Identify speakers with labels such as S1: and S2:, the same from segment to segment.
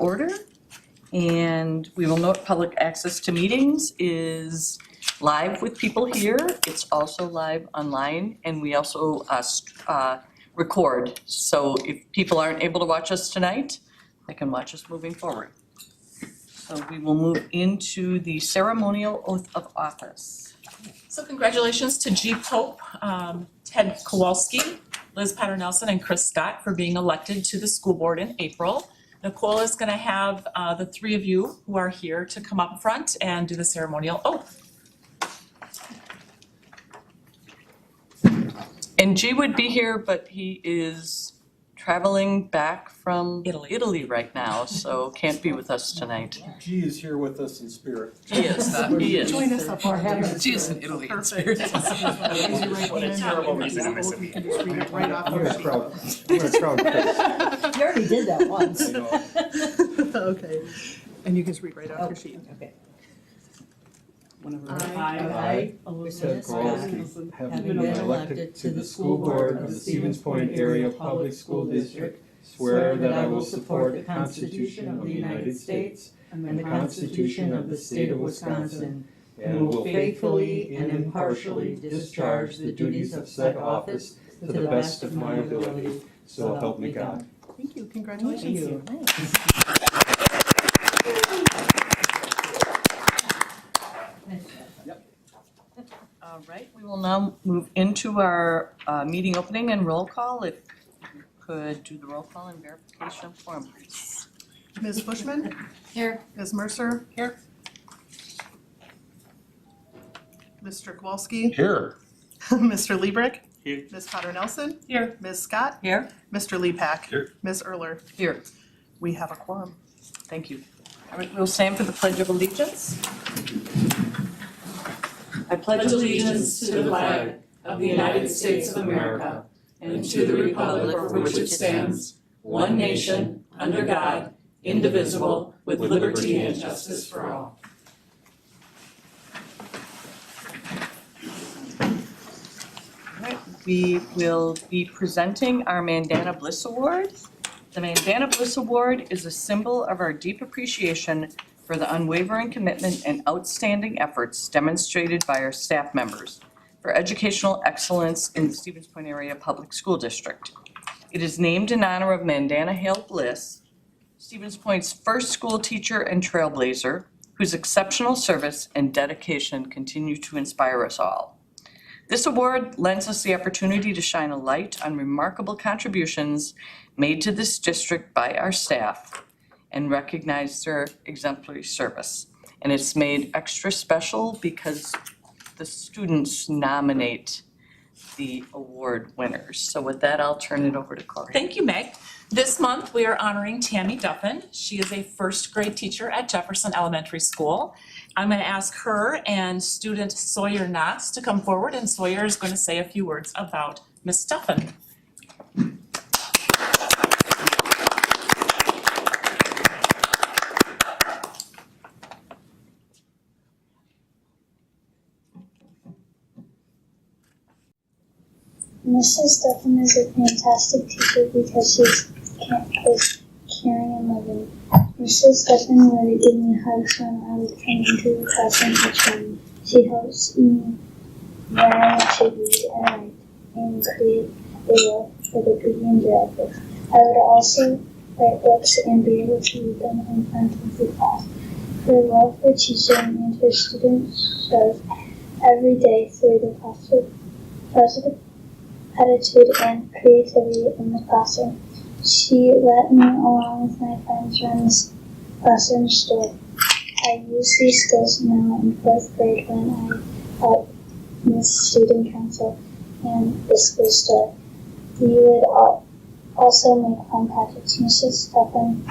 S1: order. And we will note public access to meetings is live with people here. It's also live online, and we also record. So if people aren't able to watch us tonight, they can watch us moving forward. So we will move into the ceremonial oath of office.
S2: So congratulations to G. Pope, Ted Kowalski, Liz Patternelson, and Chris Scott for being elected to the school board in April. Nicole is going to have the three of you who are here to come up front and do the ceremonial oath.
S1: And G would be here, but he is traveling back from Italy right now, so can't be with us tonight.
S3: G is here with us in spirit.
S1: He is.
S4: Join us up on there.
S1: She is in Italy.
S4: Perfect. Raise your right
S3: What a
S4: hand.
S3: terrible reason to miss
S4: You can just read it right off
S3: I'm
S4: your
S3: gonna
S4: sheet.
S3: crowd, I'm gonna crowd Chris.
S5: You already did that once.
S3: I know.
S4: Okay, and you can just read right off your sheet.
S5: Okay.
S4: I,
S3: Ted Kowalski, having been elected to the school board of the Stevens Point Area Public School District, swear that I will support the Constitution of the United States and the Constitution of the State of Wisconsin, and will faithfully and impartially discharge the duties of said office to the best of my ability, so help me God.
S4: Thank you, congratulations.
S1: All right, we will now move into our meeting opening and roll call. If you could do the roll call and verification of quorum, please.
S4: Ms. Bushman?
S5: Here.
S4: Ms. Mercer? Here. Mr. Kowalski?
S3: Here.
S4: Mr. Liebrick?
S3: Here.
S4: Ms. Potter Nelson?
S1: Here.
S4: Ms. Scott?
S1: Here.
S4: Mr. Lepak?
S3: Here.
S4: Ms. Erler?
S1: Here.
S4: We have a quorum.
S1: Thank you. All right, we'll stand for the Pledge of Allegiance. I pledge
S2: allegiance to the flag of the United States of America and to the republic for which it stands, one nation, under God, indivisible, with liberty and justice for all.
S1: We will be presenting our Mandana Bliss Award. The Mandana Bliss Award is a symbol of our deep appreciation for the unwavering commitment and outstanding efforts demonstrated by our staff members for educational excellence in the Stevens Point Area Public School District. It is named in honor of Mandana Hale Bliss, Stevens Point's first school teacher and trailblazer, whose exceptional service and dedication continue to inspire us all. This award lends us the opportunity to shine a light on remarkable contributions made to this district by our staff and recognize their exemplary service. And it's made extra special because the students nominate the award winners. So with that, I'll turn it over to Corey.
S2: Thank you, Meg. This month, we are honoring Tammy Duffin. She is a first grade teacher at Jefferson Elementary School. I'm going to ask her and student Sawyer Knotts to come forward, and Sawyer is going to say a few words about Miss Duffin.
S6: Mrs. Duffin is a fantastic teacher because she's caring and loving. Mrs. Duffin would give me hugs when I would come into the classroom each morning. She helps me learn to read and write and create a love for the beauty and joy of books. I would also write books and be able to read them in front of the class. Her love for teaching and her students shows every day through the positive attitude and creativity in the classroom. She let me, along with my friends, run the classroom store. I use these skills now in 4th grade when I help with student council and the school store. We would also make fun projects. Mrs. Duffin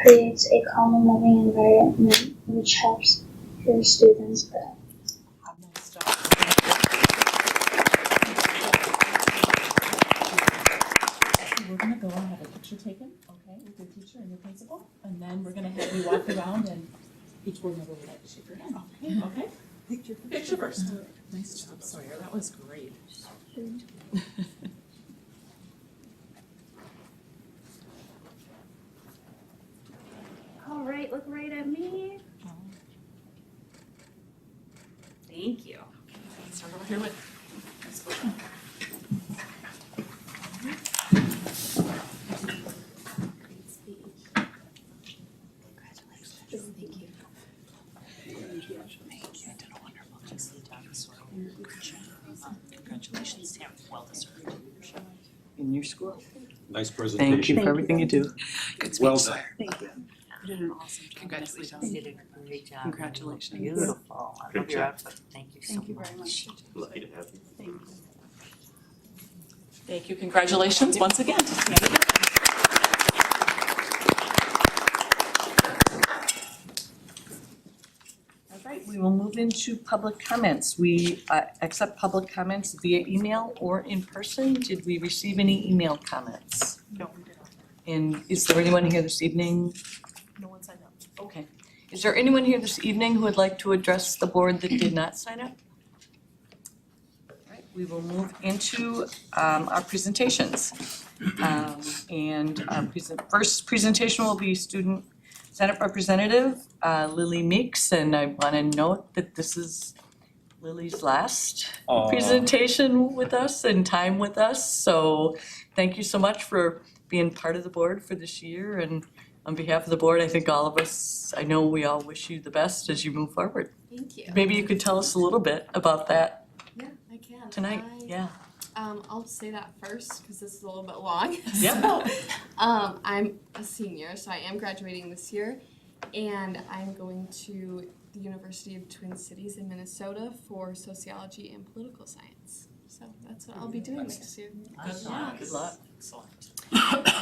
S6: creates a calm and loving environment which helps her students grow.
S2: We're going to go and have a picture taken, okay, with your teacher and your principal, and then we're going to have you walk around and each board member would like to shake your hand. Okay? Picture first. Nice job, Sawyer. That was great.
S5: look right at me. Thank you.
S2: Start over here with.
S5: Great speech. Congratulations. Thank you.
S7: Congratulations, Sam, well deserved.
S1: In your school.
S8: Nice presentation.
S1: Thank you for everything you do.
S7: Good speech.
S8: Well done.
S7: Thank you. You did an awesome job.
S2: Congratulations.
S7: Nicely
S9: You
S7: done.
S9: did a great job.
S7: Congratulations.
S9: Beautiful. I
S8: Great
S9: love your
S8: job.
S9: outfit. Thank you so
S7: Thank you
S9: much.
S7: very much.
S8: Lucky to have you.
S2: Thank you, congratulations once again.
S1: All right, we will move into public comments. We accept public comments via email or in person. Did we receive any email comments?
S4: No.
S1: And is there anyone here this evening?
S4: No one signed up.
S1: Okay. Is there anyone here this evening who would like to address the board that did not sign up? All right, we will move into our presentations. And our first presentation will be Student Senate Representative Lily Meeks, and I want to note that this is Lily's last presentation with us and time with us. So thank you so much for being part of the board for this year. And on behalf of the board, I think all of us, I know we all wish you the best as you move forward.
S10: Thank you.
S1: Maybe you could tell us a little bit about that
S10: Yeah, I can.
S1: tonight. Yeah.
S10: I'll say that first because this is a little bit long.
S1: Yeah.
S10: So, I'm a senior, so I am graduating this year, and I'm going to the University of Twin Cities in Minnesota for sociology and political science. So that's what I'll be doing next year.
S1: Good luck. Good luck.
S2: Excellent.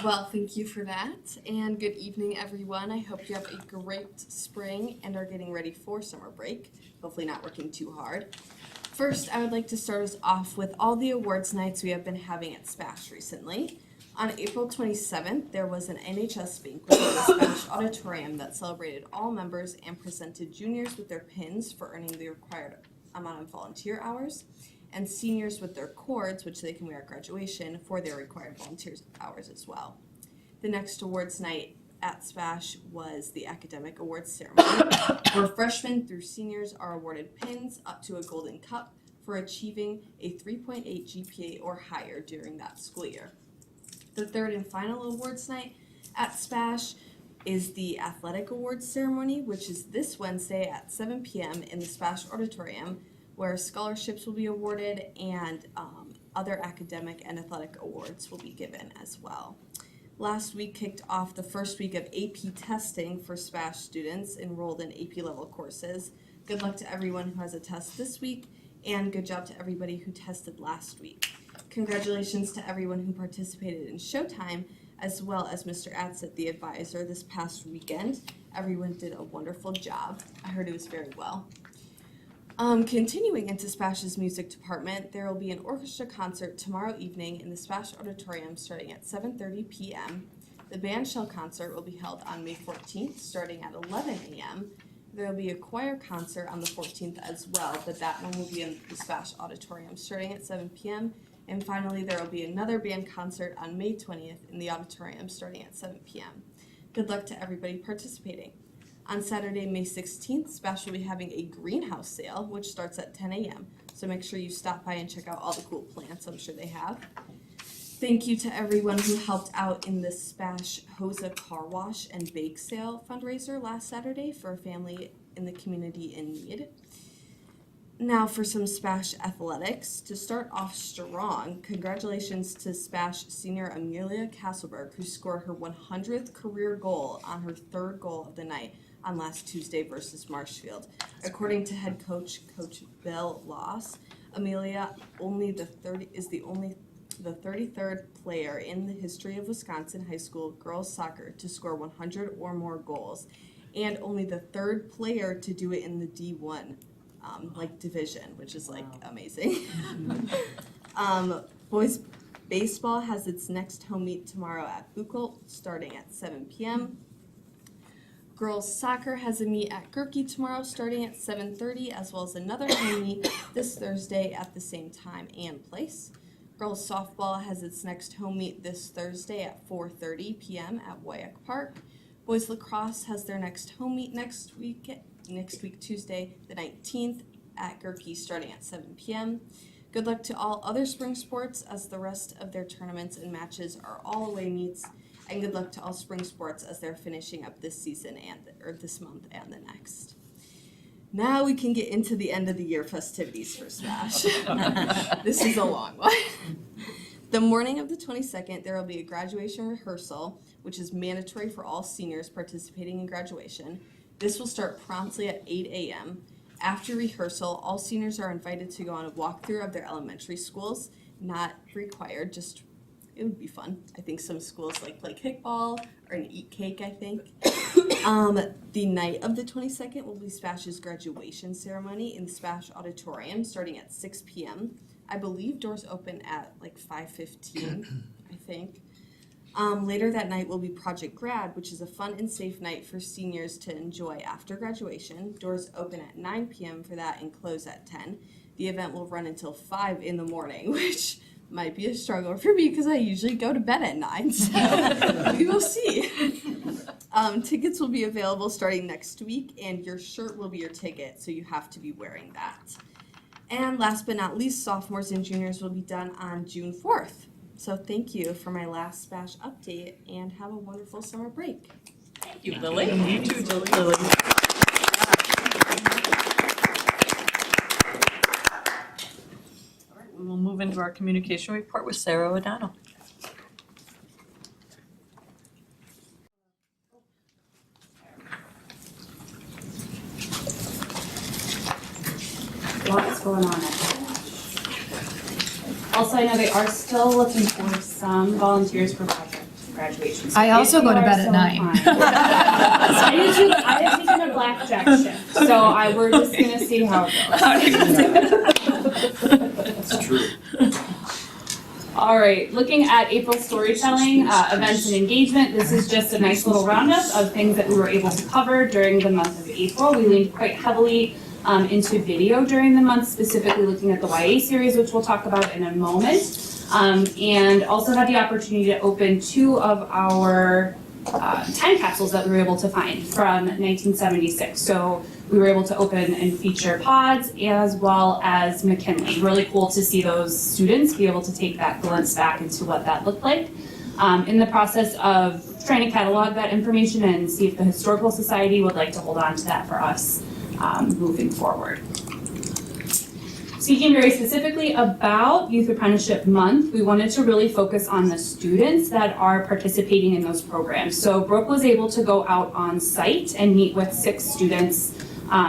S10: Well, thank you for that, and good evening, everyone. I hope you have a great spring and are getting ready for summer break, hopefully not working too hard. First, I would like to start us off with all the awards nights we have been having at SPASH recently. On April 27th, there was an NHS banquet at the SPASH Auditorium that celebrated all members and presented juniors with their pins for earning the required amount of volunteer hours, and seniors with their cords, which they can wear at graduation, for their required volunteer hours as well. The next awards night at SPASH was the Academic Awards Ceremony, where freshmen through seniors are awarded pins up to a golden cup for achieving a 3.8 GPA or higher during that school year. The third and final awards night at SPASH is the Athletic Awards Ceremony, which is this Wednesday at 7 p.m. in the SPASH Auditorium, where scholarships will be awarded and other academic and athletic awards will be given as well. Last week kicked off the first week of AP testing for SPASH students enrolled in AP level courses. Good luck to everyone who has a test this week, and good job to everybody who tested last week. Congratulations to everyone who participated in Showtime, as well as Mr. Adsett, the advisor, this past weekend. Everyone did a wonderful job. I heard it was very well. Continuing into SPASH's music department, there will be an orchestra concert tomorrow evening in the SPASH Auditorium starting at 7:30 p.m. The band shell concert will be held on May 14th starting at 11 a.m. There will be a choir concert on the 14th as well, but that one will be in the SPASH Auditorium starting at 7 p.m. And finally, there will be another band concert on May 20th in the auditorium starting at 7 p.m. Good luck to everybody participating. On Saturday, May 16th, SPASH will be having a greenhouse sale, which starts at 10 a.m. So make sure you stop by and check out all the cool plants I'm sure they have. Thank you to everyone who helped out in the SPASH HOSA car wash and bake sale fundraiser last Saturday for a family in the community in need. Now for some SPASH athletics. To start off strong, congratulations to SPASH senior Amelia Castleberg, who scored her 100th career goal on her third goal of the night on last Tuesday versus Marshfield. According to head coach Bill Loss, Amelia is the 33rd player in the history of Wisconsin high school girls soccer to score 100 or more goals, and only the third player to do it in the D1 division, which is amazing. Boys baseball has its next home meet tomorrow at Buchholz starting at 7 p.m. Girls soccer has a meet at Gerke tomorrow starting at 7:30, as well as another home meet this Thursday at the same time and place. Girls softball has its next home meet this Thursday at 4:30 p.m. at Wyack Park. Boys lacrosse has their next home meet next week Tuesday, the 19th at Gerke starting at 7 p.m. Good luck to all other spring sports as the rest of their tournaments and matches are all away meets. And good luck to all spring sports as they're finishing up this season or this month and the next. Now we can get into the end of the year festivities for Smash. This is a long one. The morning of the 22nd, there will be a graduation rehearsal, which is mandatory for all seniors participating in graduation. This will start promptly at 8 a.m. After rehearsal, all seniors are invited to go on a walkthrough of their elementary schools. Not required, just it would be fun. I think some schools like play kickball or eat cake, I think. The night of the 22nd will be Spash's graduation ceremony in the Spash Auditorium starting at 6 p.m. I believe doors open at like 5:15, I think. Later that night will be Project Grad, which is a fun and safe night for seniors to enjoy after graduation. Doors open at 9 p.m. for that and close at 10. The event will run until 5 in the morning, which might be a struggle for me because I usually go to bed at 9, so we will see. Tickets will be available starting next week, and your shirt will be your ticket, so you have to be wearing that. And last but not least, sophomores and juniors will be done on June 4th. So thank you for my last Spash update, and have a wonderful summer break.
S2: Thank you, Lily.
S1: You too, Lily. All right, we will move into our communication report with Sarah O'Donnell.
S9: Lots going on. Also, I know they are still looking for some volunteers for project graduation. So
S11: I also
S9: if you
S11: go to
S9: are
S11: bed at
S9: so
S11: 9.
S9: inclined- I have taken a blackjack shift, so we're just gonna see how it goes.
S8: It's true.
S9: All right, looking at April storytelling, events and engagement, this is just a nice little roundup of things that we were able to cover during the month of April. We leaned quite heavily into video during the month, specifically looking at the YA series, which we'll talk about in a moment. And also had the opportunity to open 2 of our time capsules that we were able to find from 1976. So we were able to open and feature Pods as well as McKinley. Really cool to see those students be able to take that glimpse back into what that looked like. In the process of trying to catalog that information and see if the Historical Society would like to hold on to that for us moving forward. Speaking very specifically about Youth Apprenticeship Month, we wanted to really focus on the students that are participating in those programs. So Brooke was able to go out on site and meet with 6 students,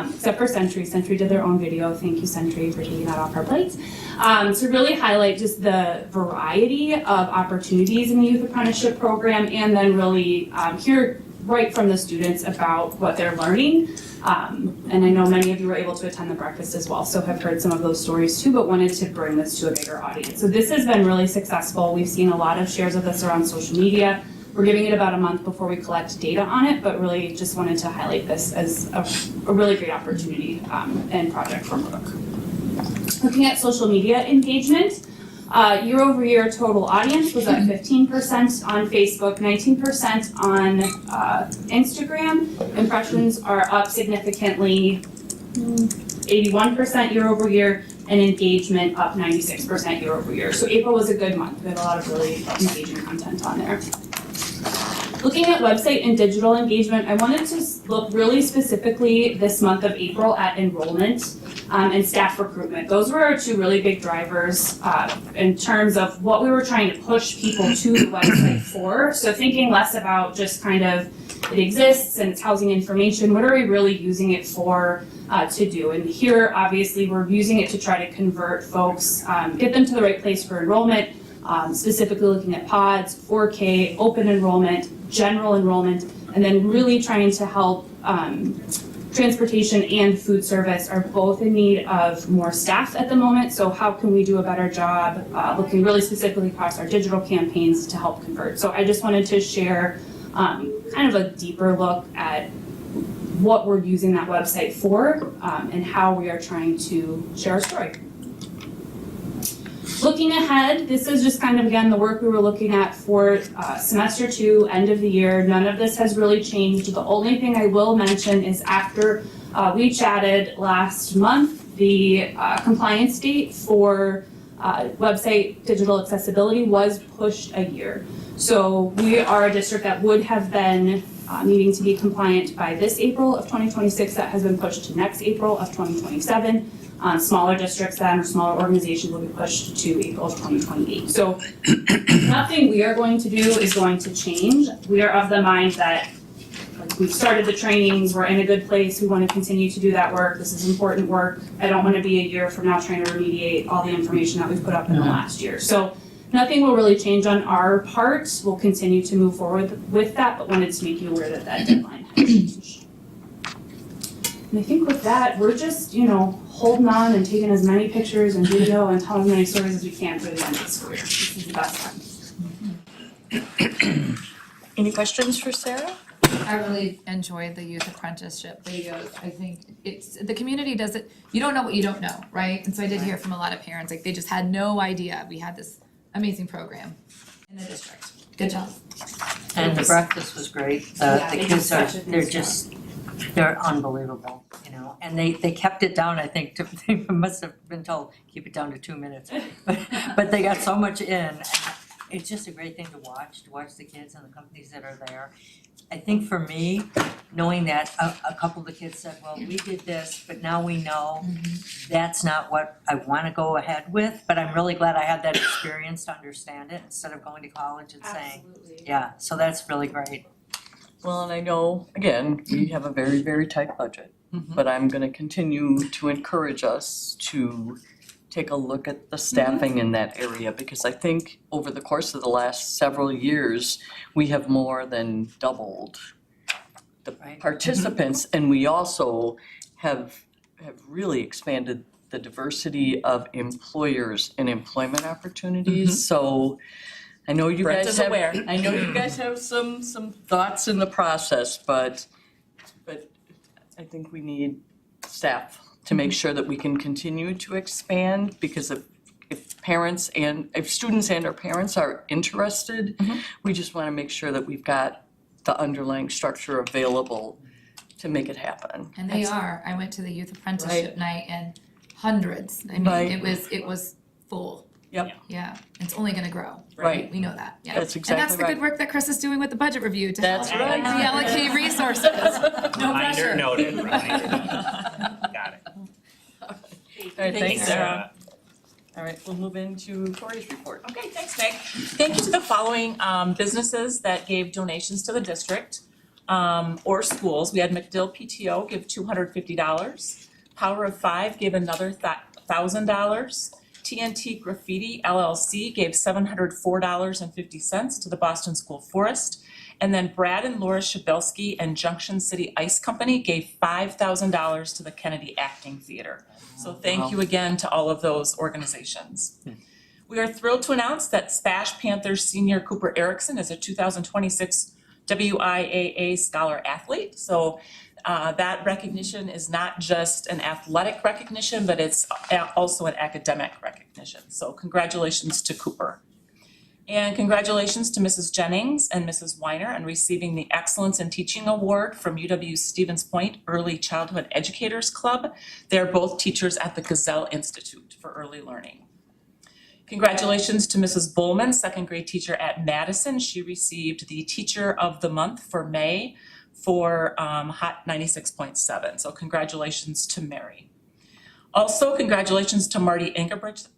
S9: except for Century. Century did their own video. Thank you, Century, for taking that off our plate. To really highlight just the variety of opportunities in the Youth Apprenticeship Program, and then really hear right from the students about what they're learning. And I know many of you were able to attend the breakfast as well, so have heard some of those stories too, but wanted to bring this to a bigger audience. So this has been really successful. We've seen a lot of shares of this around social media. We're giving it about a month before we collect data on it, but really just wanted to highlight this as a really great opportunity and project for Brooke. Looking at social media engagement, year over year total audience was up 15% on Facebook, 19% on Instagram. Impressions are up significantly, 81% year over year, and engagement up 96% year over year. So April was a good month. We had a lot of really engaging content on there. Looking at website and digital engagement, I wanted to look really specifically this month of April at enrollment and staff recruitment. Those were our 2 really big drivers in terms of what we were trying to push people to the website for. So thinking less about just kind of it exists and it's housing information, what are we really using it for to do? And here, obviously, we're using it to try to convert folks, get them to the right place for enrollment, specifically looking at Pods, 4K, open enrollment, general enrollment, and then really trying to help transportation and food service are both in need of more staff at the moment. So how can we do a better job looking really specifically across our digital campaigns to help convert? So I just wanted to share kind of a deeper look at what we're using that website for and how we are trying to share our story. Looking ahead, this is just kind of, again, the work we were looking at for semester 2, end of the year. None of this has really changed. The only thing I will mention is after we chatted last month, the compliance date for website digital accessibility was pushed a year. So we are a district that would have been needing to be compliant by this April of 2026. That has been pushed to next April of 2027. Smaller districts then, or smaller organizations, will be pushed to April of 2028. So nothing we are going to do is going to change. We are of the mind that we've started the trainings, we're in a good place, we want to continue to do that work. This is important work. I don't want to be a year from now trying to remediate all the information that we've put up in the last year. So nothing will really change on our part. We'll continue to move forward with that, but wanted to make you aware that that deadline has changed. And I think with that, we're just, holding on and taking as many pictures and video and telling as many stories as we can for the end of the school year. This is the best time.
S1: Any questions for Sarah?
S11: I really enjoyed the youth apprenticeship videos. I think the community does it, you don't know what you don't know, right? And so I did hear from a lot of parents, like they just had no idea we had this amazing program in the district. Good job.
S12: And the breakfast was great.
S9: Yeah,
S12: The
S9: they
S12: kids
S9: have
S12: are,
S9: such a
S12: they're
S9: good
S12: just, they're unbelievable, and they kept it down, I think, they must have been told, keep it down to 2 minutes. But they got so much in, and it's just a great thing to watch the kids and the companies that are there. I think for me, knowing that a couple of the kids said, well, we did this, but now we know that's not what I wanna go ahead with, but I'm really glad I had that experience to understand it instead of going to college and saying, yeah, so that's really great.
S1: Well, and I know, again, we have a very, very tight budget, but I'm gonna continue to encourage us to take a look at the staffing in that area, because I think over the course of the last several years, we have more than doubled the participants, and we also have really expanded the diversity of employers and employment opportunities, so I know you
S2: Brent
S1: guys
S2: is
S1: have,
S2: aware.
S1: I know you guys have some thoughts in the process, but I think we need staff to make sure that we can continue to expand, because if parents and, if students and our parents are interested, we just wanna make sure that we've got the underlying structure available to make it happen.
S11: And they are. I went to the youth apprenticeship night and hundreds. I mean,
S1: Right.
S11: it was full.
S1: Yep.
S11: Yeah, it's only gonna grow.
S1: Right.
S11: We know that, yeah.
S1: That's
S11: And that's
S1: exactly
S11: the
S1: right.
S11: good work that Chris is doing with the budget review to help
S1: That's right.
S11: reallocate resources. No pressure.
S13: Reminder noted, reminder noted. Got it.
S1: All right, thanks, Sarah.
S13: Sarah.
S1: All right, we'll move into Tori's report.
S2: Okay, thanks, Meg. Thank you to the following businesses that gave donations to the district or schools. We had McDill PTO give $250. Power of Five gave another $1,000. TNT Graffiti LLC gave $704.50 to the Boston School Forest. And then Brad and Laura Shabelsky and Junction City Ice Company gave $5,000 to the Kennedy Acting Theater. So thank you again to all of those organizations. We are thrilled to announce that Spash Panthers senior Cooper Erickson is a 2026 WIAA Scholar Athlete. So that recognition is not just an athletic recognition, but it's also an academic recognition. So congratulations to Cooper. And congratulations to Mrs. Jennings and Mrs. Weiner on receiving the Excellence in Teaching Award from UW Stevens Point Early Childhood Educators Club. They're both teachers at the Gazelle Institute for Early Learning. Congratulations to Mrs. Bowman, second grade teacher at Madison. She received the Teacher of the Month for May for Hot 96.7. So congratulations to Mary. Also, congratulations to Marty Ingebrigtsen.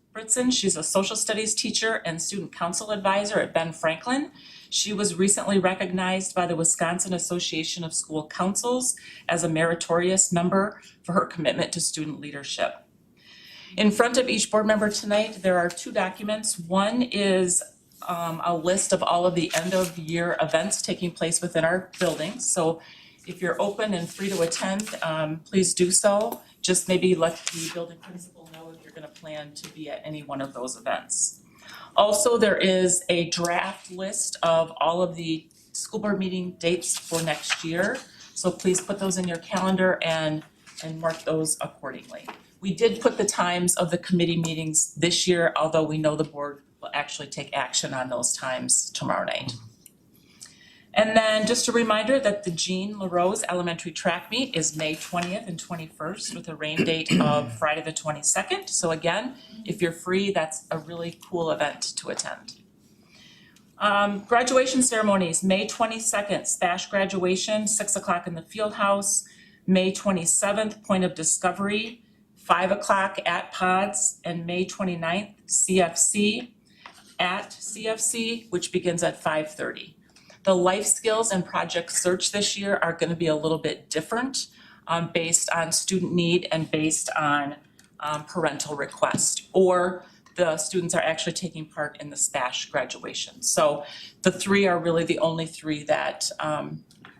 S2: She's a social studies teacher and student council advisor at Ben Franklin. She was recently recognized by the Wisconsin Association of School Councils as a meritorious member for her commitment to student leadership. In front of each board member tonight, there are 2 documents. One is a list of all of the end of year events taking place within our buildings. So if you're open and free to attend, please do so. Just maybe let the building principal know if you're gonna plan to be at any one of those events. Also, there is a draft list of all of the school board meeting dates for next year. So please put those in your calendar and mark those accordingly. We did put the times of the committee meetings this year, although we know the board will actually take action on those times tomorrow night. And then just a reminder that the Jean LaRose Elementary Track Meet is May 20th and 21st with a rain date of Friday the 22nd. So again, if you're free, that's a really cool event to attend. Graduation ceremonies, May 22nd, SPASH graduation, 6 o'clock in the field house. May 27th, Point of Discovery, 5 o'clock at Pods, and May 29th, CFC at CFC, which begins at 5:30. The life skills and project search this year are gonna be a little bit different, based on student need and based on parental request, or the students are actually taking part in the SPASH graduation. So the three are really the only three that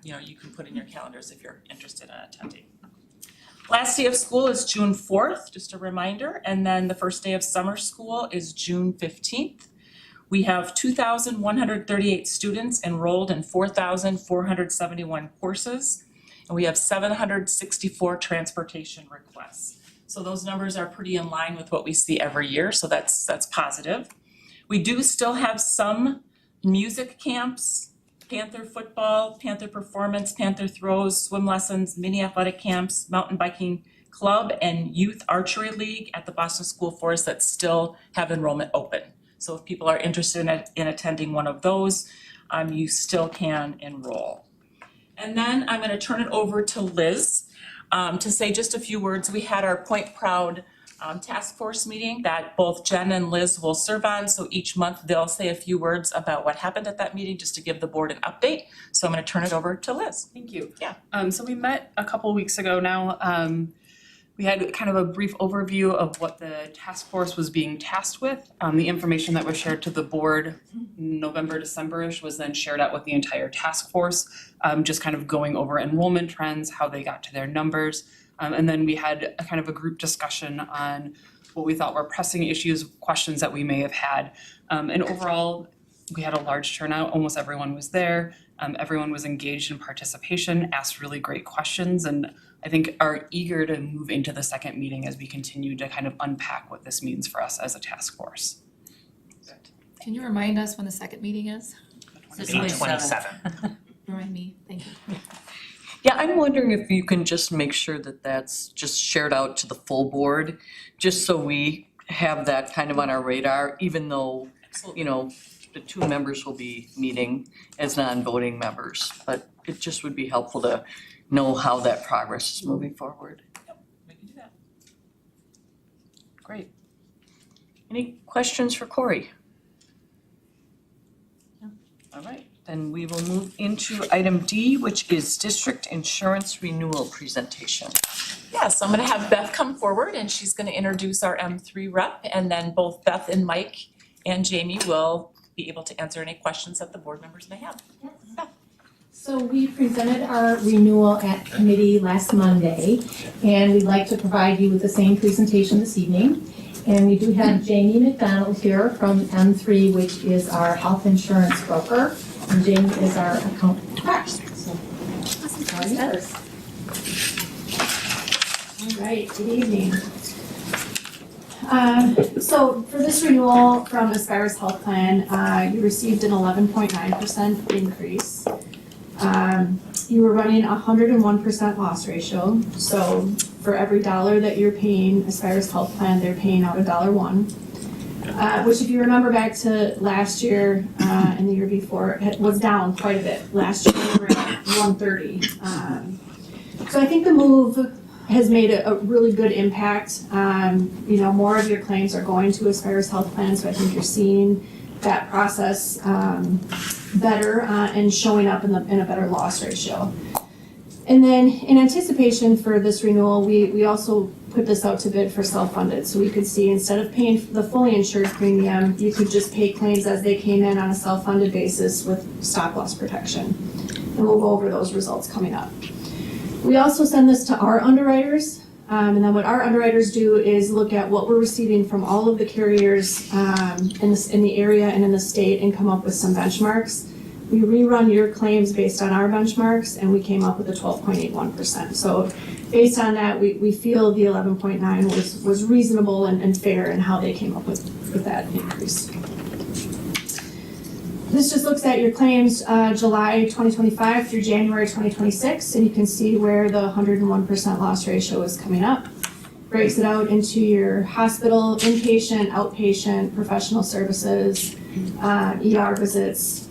S2: you can put in your calendars if you're interested in attending. Last day of school is June 4th, just a reminder, and then the first day of summer school is June 15th. We have 2,138 students enrolled in 4,471 courses, and we have 764 transportation requests. So those numbers are pretty in line with what we see every year, so that's positive. We do still have some music camps, Panther football, Panther performance, Panther throws, swim lessons, mini athletic camps, mountain biking club, and youth archery league at the Boston School Forest that still have enrollment open. So if people are interested in attending one of those, you still can enroll. And then I'm gonna turn it over to Liz to say just a few words. We had our Point Proud task force meeting that both Jen and Liz will serve on. So each month they'll say a few words about what happened at that meeting, just to give the board an update. So I'm gonna turn it over to Liz.
S14: Thank you.
S2: Yeah.
S14: So we met a couple weeks ago now. We had kind of a brief overview of what the task force was being tasked with. The information that was shared to the board November, December-ish was then shared out with the entire task force, just kind of going over enrollment trends, how they got to their numbers. And then we had a kind of a group discussion on what we thought were pressing issues, questions that we may have had. And overall, we had a large turnout. Almost everyone was there. Everyone was engaged in participation, asked really great questions, and I think are eager to move into the second meeting as we continue to kind of unpack what this means for us as a task force.
S11: Can you remind us when the second meeting is?
S13: May 27th.
S11: Remind me, thank you.
S1: Yeah, I'm wondering if you can just make sure that that's just shared out to the full board, just so we have that kind of on our radar, even though, the two members will be meeting as non-voting members. But it just would be helpful to know how that progress is moving forward.
S2: Yep, we can do that.
S1: Great. Any questions for Corey? No. All right, then we will move into item D, which is district insurance renewal presentation.
S2: Yeah, so I'm gonna have Beth come forward and she's gonna introduce our M3 rep, and then both Beth and Mike and Jamie will be able to answer any questions that the board members may have.
S15: So we presented our renewal at committee last Monday, and we'd like to provide you with the same presentation this evening. And we do have Jamie McDonald here from M3, which is our health insurance broker, and Jamie is our account clerk. So, all yours. All right, good evening. So for this renewal from Aspirus Health Plan, you received an 11.9% increase. You were running 101% loss ratio, so for every dollar that you're paying Aspirus Health Plan, they're paying out $1. Which if you remember back to last year and the year before, it was down quite a bit. Last year we were at 130. So I think the move has made a really good impact. More of your claims are going to Aspirus Health Plan, so I think you're seeing that process better and showing up in a better loss ratio. And then in anticipation for this renewal, we also put this out to bid for self-funded. So we could see instead of paying the fully insured premium, you could just pay claims as they came in on a self-funded basis with stop loss protection. And we'll go over those results coming up. We also send this to our underwriters. And then what our underwriters do is look at what we're receiving from all of the carriers in the area and in the state and come up with some benchmarks. we rerun your claims based on our benchmarks, and we came up with a 12.81%. So based on that, we feel the 11.9 was reasonable and fair in how they came up with that increase. This just looks at your claims July 2025 through January 2026, and you can see where the 101% loss ratio is coming up. Breaks it out into your hospital, inpatient, outpatient, professional services, ER visits.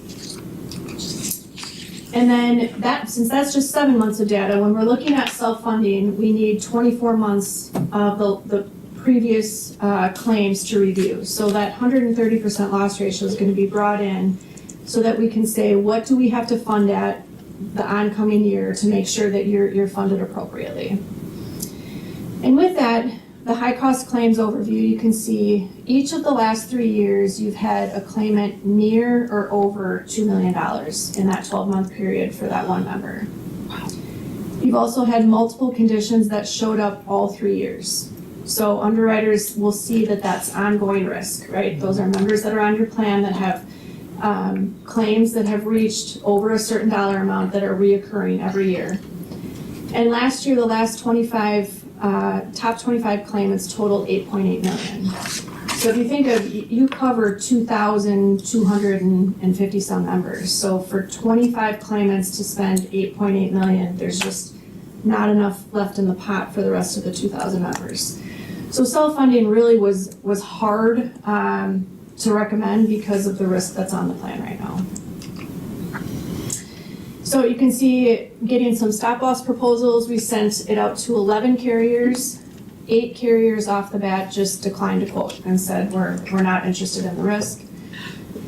S15: And then since that's just 7 months of data, when we're looking at self-funding, we need 24 months of the previous claims to review. So that 130% loss ratio is going to be brought in so that we can say, what do we have to fund at the oncoming year to make sure that you're funded appropriately. And with that, the high cost claims overview, you can see each of the last 3 years, you've had a claimant near or over $2 million in that 12-month period for that one member. You've also had multiple conditions that showed up all 3 years. So underwriters will see that that's ongoing risk, right? Those are members that are on your plan that have claims that have reached over a certain dollar amount that are reoccurring every year. And last year, the last top 25 claimants totaled 8.8 million. So if you think of, you cover 2,250 some members. So for 25 claimants to spend 8.8 million, there's just not enough left in the pot for the rest of the 2,000 members. So self-funding really was hard to recommend because of the risk that's on the plan right now. So you can see getting some stop loss proposals. We sent it out to 11 carriers. 8 carriers off the bat just declined to quote and said we're not interested in the risk.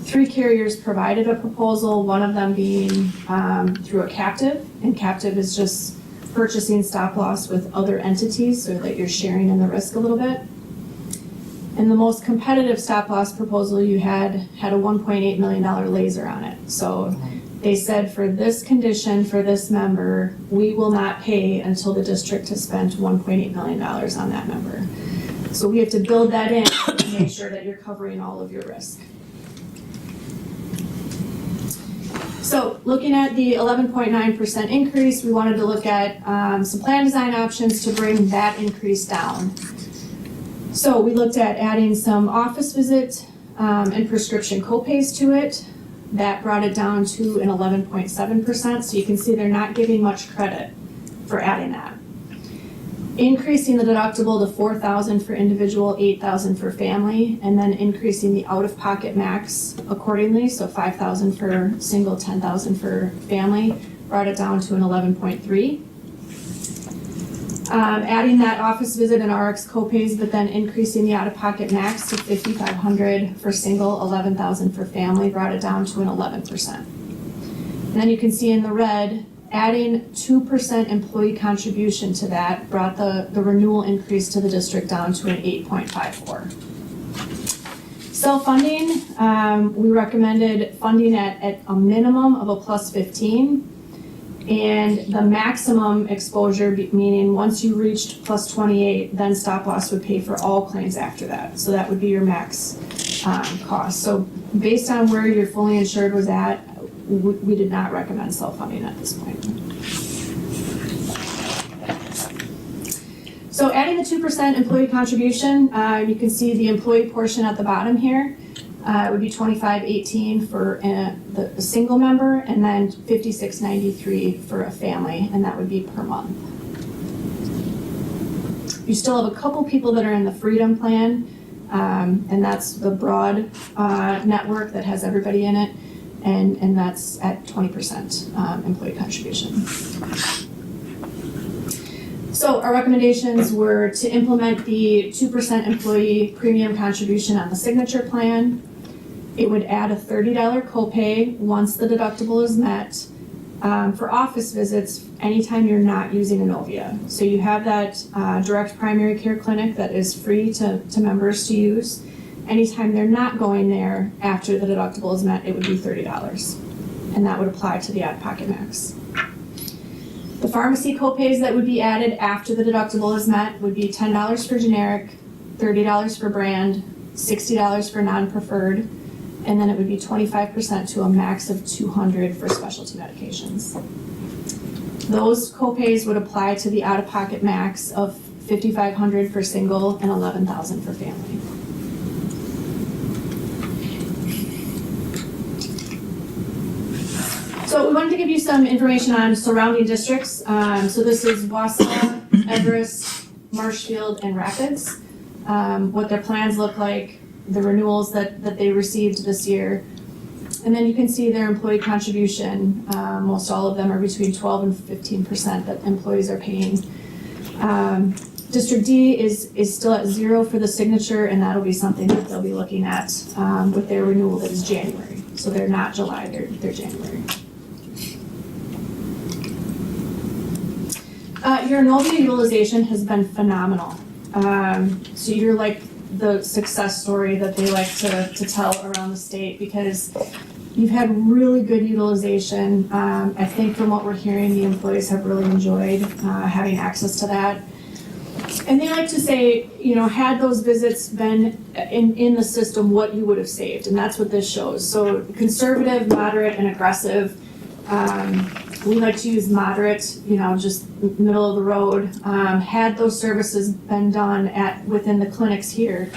S15: 3 carriers provided a proposal, one of them being through a captive, and captive is just purchasing stop loss with other entities so that you're sharing in the risk a little bit. And the most competitive stop loss proposal you had a $1.8 million laser on it. So they said for this condition, for this member, we will not pay until the district has spent $1.8 million on that member. So we have to build that in to make sure that you're covering all of your risk. So looking at the 11.9% increase, we wanted to look at some plan design options to bring that increase down. So we looked at adding some office visit and prescription copays to it. That brought it down to an 11.7%, so you can see they're not giving much credit for adding that. Increasing the deductible to $4,000 for individual, $8,000 for family, and then increasing the out-of-pocket max accordingly, so $5,000 for single, $10,000 for family, brought it down to an 11.3%. Adding that office visit and RX copays, but then increasing the out-of-pocket max to $5,500 for single, $11,000 for family, brought it down to an 11%. And then you can see in the red, adding 2% employee contribution to that brought the renewal increase to the district down to an 8.54. Self-funding, we recommended funding at a minimum of a plus 15. And the maximum exposure, meaning once you reached plus 28, then stop loss would pay for all claims after that. So that would be your max cost. So based on where your fully insured was at, we did not recommend self-funding at this point. So adding the 2% employee contribution, you can see the employee portion at the bottom here. It would be $25.18 for the single member, and then $56.93 for a family, and that would be per month. You still have a couple people that are in the Freedom Plan, and that's the broad network that has everybody in it, and that's at 20% employee contribution. So our recommendations were to implement the 2% employee premium contribution on the Signature Plan. It would add a $30 copay once the deductible is met for office visits anytime you're not using Inovia. So you have that direct primary care clinic that is free to members to use. Anytime they're not going there after the deductible is met, it would be $30. And that would apply to the out-of-pocket max. The pharmacy copays that would be added after the deductible is met would be $10 for generic, $30 for brand, $60 for non-preferred, And then it would be 25% to a max of 200 for specialty medications. Those copays would apply to the out-of-pocket max of $5,500 for single and $11,000 for family. So we wanted to give you some information on surrounding districts. So this is Wausau, Everest, Marshfield, and Rapids. What their plans look like, the renewals that they received this year. And then you can see their employee contribution. Most all of them are between 12 and 15% that employees are paying. District D is still at 0 for the signature, and that'll be something that they'll be looking at with their renewal that is January. So they're not July, they're January. Your Innovia utilization has been phenomenal. So you're like the success story that they like to tell around the state because you've had really good utilization. I think from what we're hearing, the employees have really enjoyed having access to that. And they like to say, you know, had those visits been in the system, what you would have saved, and that's what this shows. So conservative, moderate, and aggressive. We like to use moderate, you know, just middle of the road. Had those services been done within the clinics here,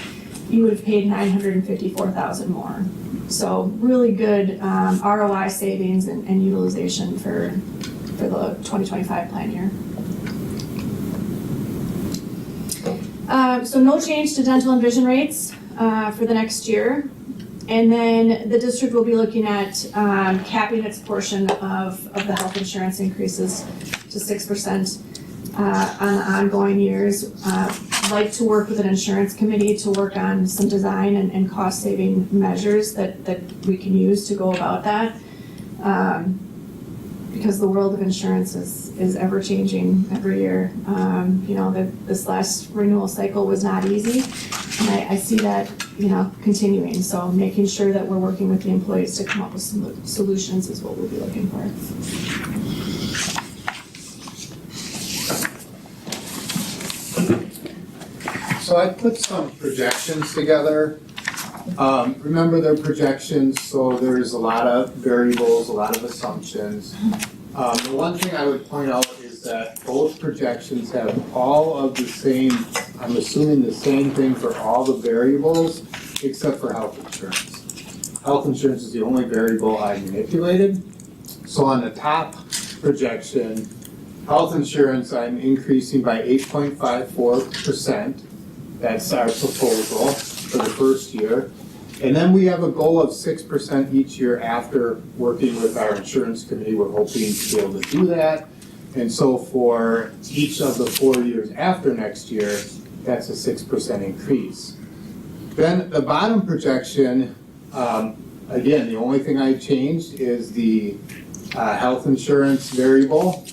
S15: you would have paid $954,000 more. So really good ROI savings and utilization for the 2025 plan year. So no change to dental and vision rates for the next year. And then the district will be looking at capping its portion of the health insurance increases to 6% on the ongoing years. Like to work with an insurance committee to work on some design and cost saving measures that we can use to go about that. Because the world of insurance is ever changing every year. You know, this last renewal cycle was not easy, and I see that, you know, continuing. So making sure that we're working with the employees to come up with some solutions is what we'll be looking for.
S3: So I put some projections together. Remember they're projections, so there's a lot of variables, a lot of assumptions. The one thing I would point out is that both projections have all of the same, I'm assuming the same thing for all the variables, except for health insurance. Health insurance is the only variable I manipulated. So on the top projection, health insurance, I'm increasing by 8.54%. That's our proposal for the first year. And then we have a goal of 6% each year after working with our insurance committee. We're hoping to be able to do that. And so for each of the 4 years after next year, that's a 6% increase. Then the bottom projection, again, the only thing I changed is the health insurance variable.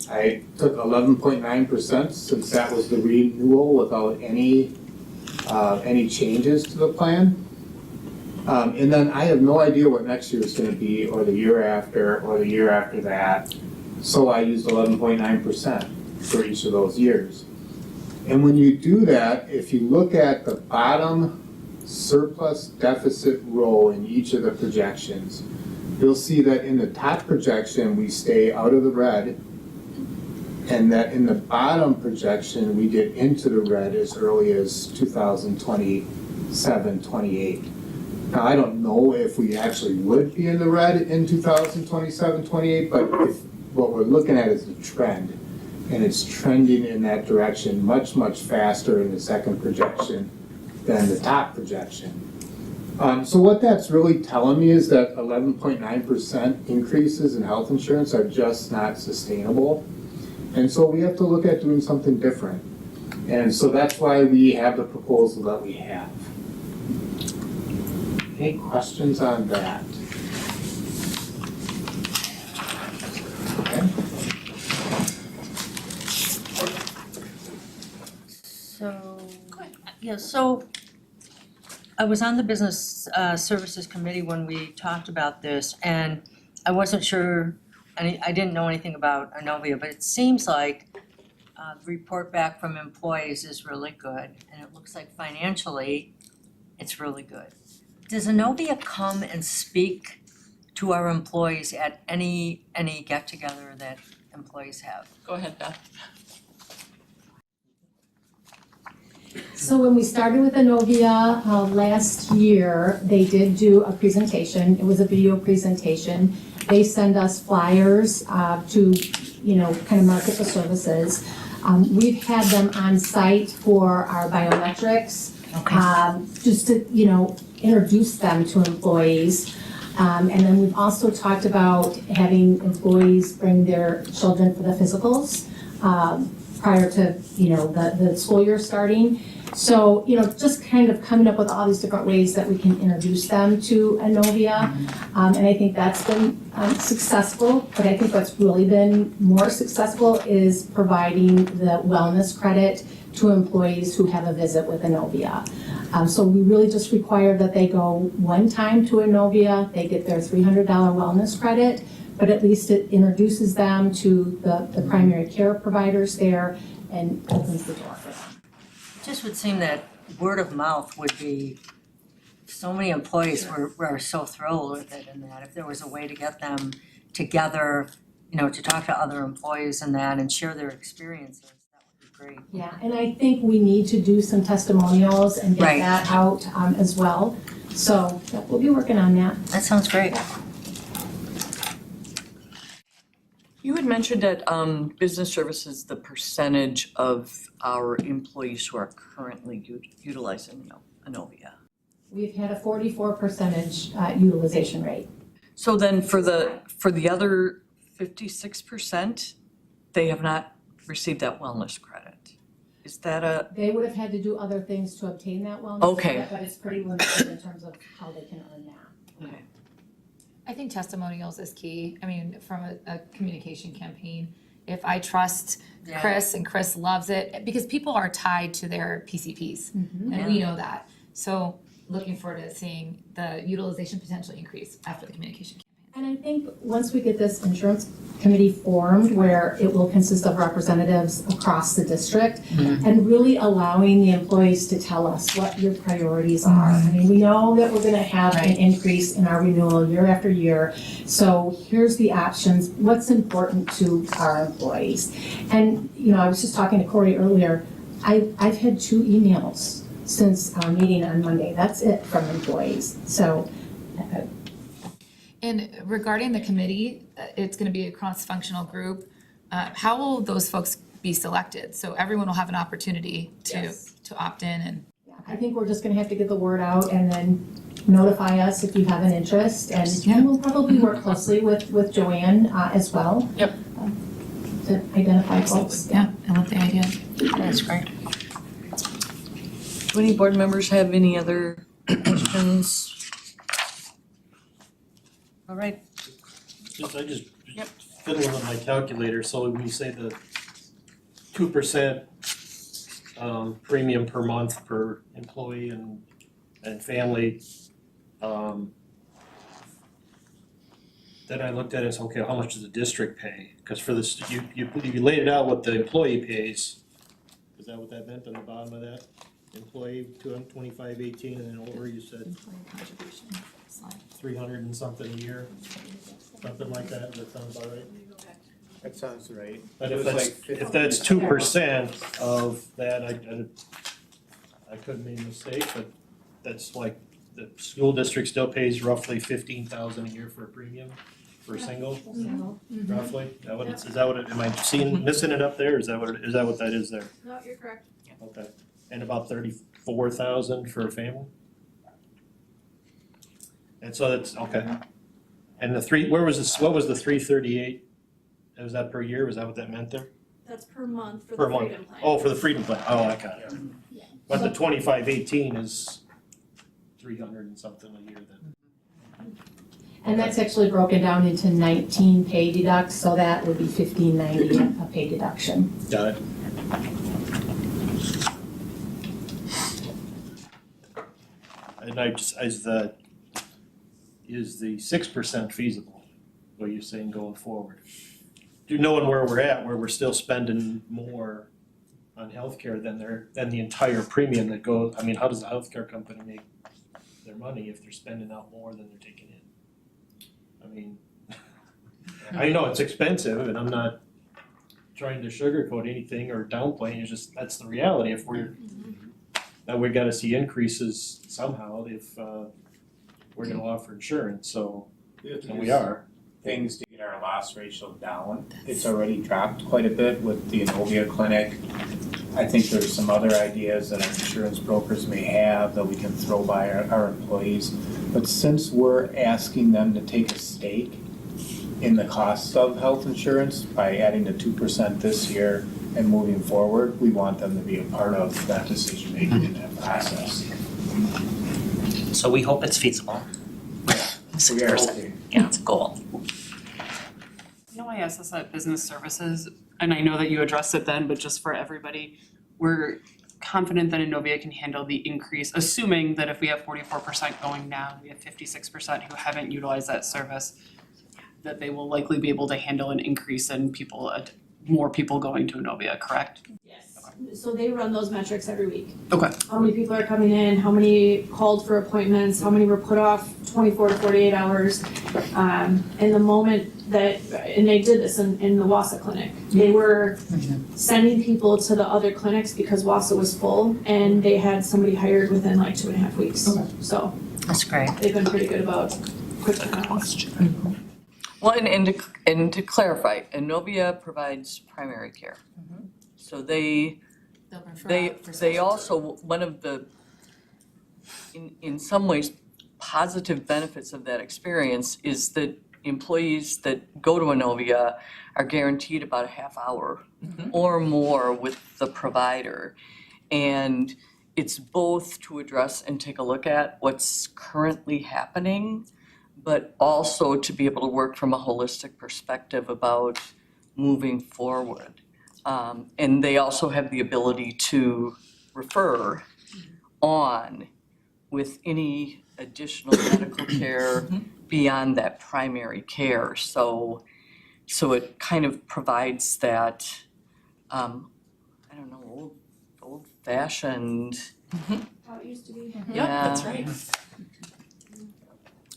S3: I took 11.9% since that was the renewal without any changes to the plan. And then I have no idea what next year is going to be, or the year after, or the year after that. So I used 11.9% for each of those years. And when you do that, if you look at the bottom surplus deficit row in each of the projections, you'll see that in the top projection, we stay out of the red, and that in the bottom projection, we get into the red as early as 2027, 28. Now, I don't know if we actually would be in the red in 2027, 28, but what we're looking at is the trend. And it's trending in that direction much, much faster in the second projection than the top projection. So what that's really telling me is that 11.9% increases in health insurance are just not sustainable. And so we have to look at doing something different. And so that's why we have the proposal that we have. Any questions on that? Okay.
S12: So I was on the business services committee when we talked about this, and I wasn't sure, I didn't know anything about Innovia, but it seems like the report back from employees is really good, and it looks like financially it's really good. Does Innovia come and speak to our employees at any get-together that employees have?
S2: Go ahead, Beth.
S15: So when we started with Innovia last year, they did do a presentation. It was a video presentation. They send us flyers to, kind of market the services. We've had them on site for our biometrics, just to, introduce them to employees. And then we've also talked about having employees bring their children for the physicals prior to, the school year starting. So, just kind of coming up with all these different ways that we can introduce them to Innovia. And I think that's been successful, but I think what's really been more successful is providing the wellness credit to employees who have a visit with Innovia. So we really just require that they go one time to Innovia, they get their $300 wellness credit, but at least it introduces them to the primary care providers there and opens the door for them.
S12: It just would seem that word of mouth would be, so many employees were so thrilled with it, and that if there was a way to get them together, to talk to other employees and that and share their experiences, that would be great.
S15: Yeah, and I think we need to do some testimonials and get that out as well. So we'll be working on that.
S12: That sounds great.
S1: You had mentioned at Business Services the percentage of our employees who are currently utilizing Innovia.
S15: We've had a 44% utilization rate.
S1: So then for the other 56%, they have not received that wellness credit. Is that
S15: They would have had to do other things to obtain that wellness
S1: Okay.
S15: credit, but it's pretty limited in terms of how they can earn that.
S1: Okay.
S11: I think testimonials is key. I mean, from a communication campaign, if I trust Chris and Chris loves it, because people are tied to their PCPs, and we know that. So looking forward to seeing the utilization potentially increase after the communication campaign.
S15: And I think once we get this insurance committee formed, where it will consist of representatives across the district, and really allowing the employees to tell us what your priorities are. I mean, we know that we're gonna have an increase in our renewal year after year, so here's the options, what's important to our employees. And, I was just talking to Corey earlier, I've had 2 emails since our meeting on Monday, that's it from employees, so.
S11: And regarding the committee, it's gonna be a cross-functional group. How will those folks be selected? So everyone will have an opportunity to opt in and.
S15: I think we're just gonna have to get the word out and then notify us if you have an interest, and we'll probably work closely with Joanne as well.
S2: Yep.
S15: To identify folks.
S11: Yeah, I love the idea.
S12: That's great.
S1: Do any board members have any other questions? All right.
S8: I just fiddling with my calculator, so when you say the 2% premium per month per employee and family, then I looked at it and said, okay, how much does the district pay? Because for this, you laid it out what the employee pays. Is that what that meant on the bottom of that? Employee 225.18, and then over you said
S11: Employee contribution slide.
S8: 300 and something a year, something like that. Does that sound about right?
S3: That sounds right.
S8: But if that's 2% of that, I could have made a mistake, but that's like, the school district still pays roughly 15,000 a year for a premium for a single, roughly? Is that what am I missing it up there? Is that what that is there?
S15: No, you're correct.
S8: Okay, and about 34,000 for a family? And so that's, okay. And what was the 338? Was that per year? Was that what that meant there?
S15: That's per month for
S8: Per month. Oh, for the freedom plan. Oh, I got it. But the 25.18 is 300 and something a year then.
S15: And that's actually broken down into 19 pay deducts, so that would be $15.90 a pay deduction.
S8: Got it. And is the 6% feasible, what you're saying going forward? Knowing where we're at, where we're still spending more on healthcare than the entire premium that goes, I mean, how does the healthcare company make their their money if they're spending out more than they're taking in. I mean, I know it's expensive and I'm not trying to sugarcoat anything or downplay, it's just, that's the reality. If we're, now we gotta see increases somehow if we're gonna offer insurance, so, and we are.
S16: Things to get our loss ratio down. It's already dropped quite a bit with the Innovia clinic. I think there's some other ideas that our insurance brokers may have that we can throw by our employees. But since we're asking them to take a stake in the cost of health insurance by adding the 2% this year and moving forward, we want them to be a part of that decision making in that process.
S13: So we hope it's feasible. 6%, yeah, it's a goal.
S14: I know I asked this at Business Services, and I know that you addressed it then, but just for everybody, we're confident that Innovia can handle the increase, assuming that if we have 44% going now, we have 56% who haven't utilized that service, that they will likely be able to handle an increase in people, more people going to Innovia, correct?
S15: Yes. So they run those metrics every week.
S14: Okay.
S15: How many people are coming in, how many called for appointments, how many were put off 24 to 48 hours. And the moment that, and they did this in the Wausau clinic, they were sending people to the other clinics because Wausau was full and they had somebody hired within like 2.5 weeks.
S14: Okay.
S15: So
S12: That's great.
S15: they've been pretty good about quick turnarounds.
S1: Well, and to clarify, Innovia provides primary care. So they also, one of the, in some ways, positive benefits of that experience is that employees that go to Innovia are guaranteed about a half hour or more with the provider. And it's both to address and take a look at what's currently happening, but also to be able to work from a holistic perspective about moving forward. And they also have the ability to refer on with any additional medical care beyond that primary care. So it kind of provides that, I don't know, old fashioned.
S15: How it used to be.
S2: Yep, that's right.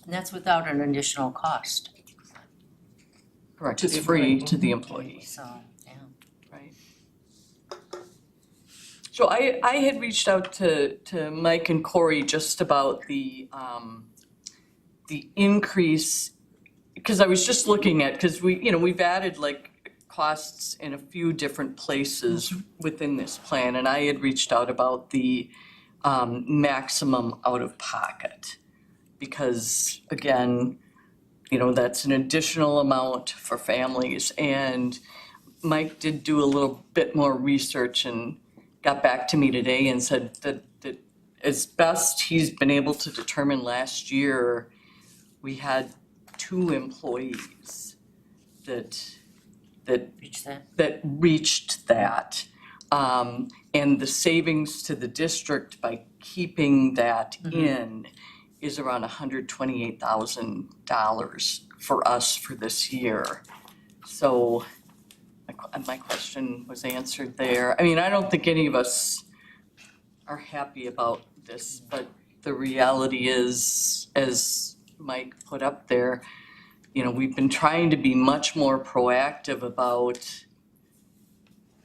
S12: And that's without an additional cost.
S1: Correct, it's free to the employee.
S12: So, yeah.
S1: Right. So I had reached out to Mike and Corey just about the increase, because I was just looking at, because we've added like costs in a few different places within this plan, and I had reached out about the maximum out of pocket. Because again, that's an additional amount for families, and Mike did do a little bit more research and got back to me today and said that as best he's been able to determine last year, we had 2 employees that reached that. And the savings to the district by keeping that in is around $128,000 for us for this year. So my question was answered there. I mean, I don't think any of us are happy about this, but the reality is, as Mike put up there, we've been trying to be much more proactive about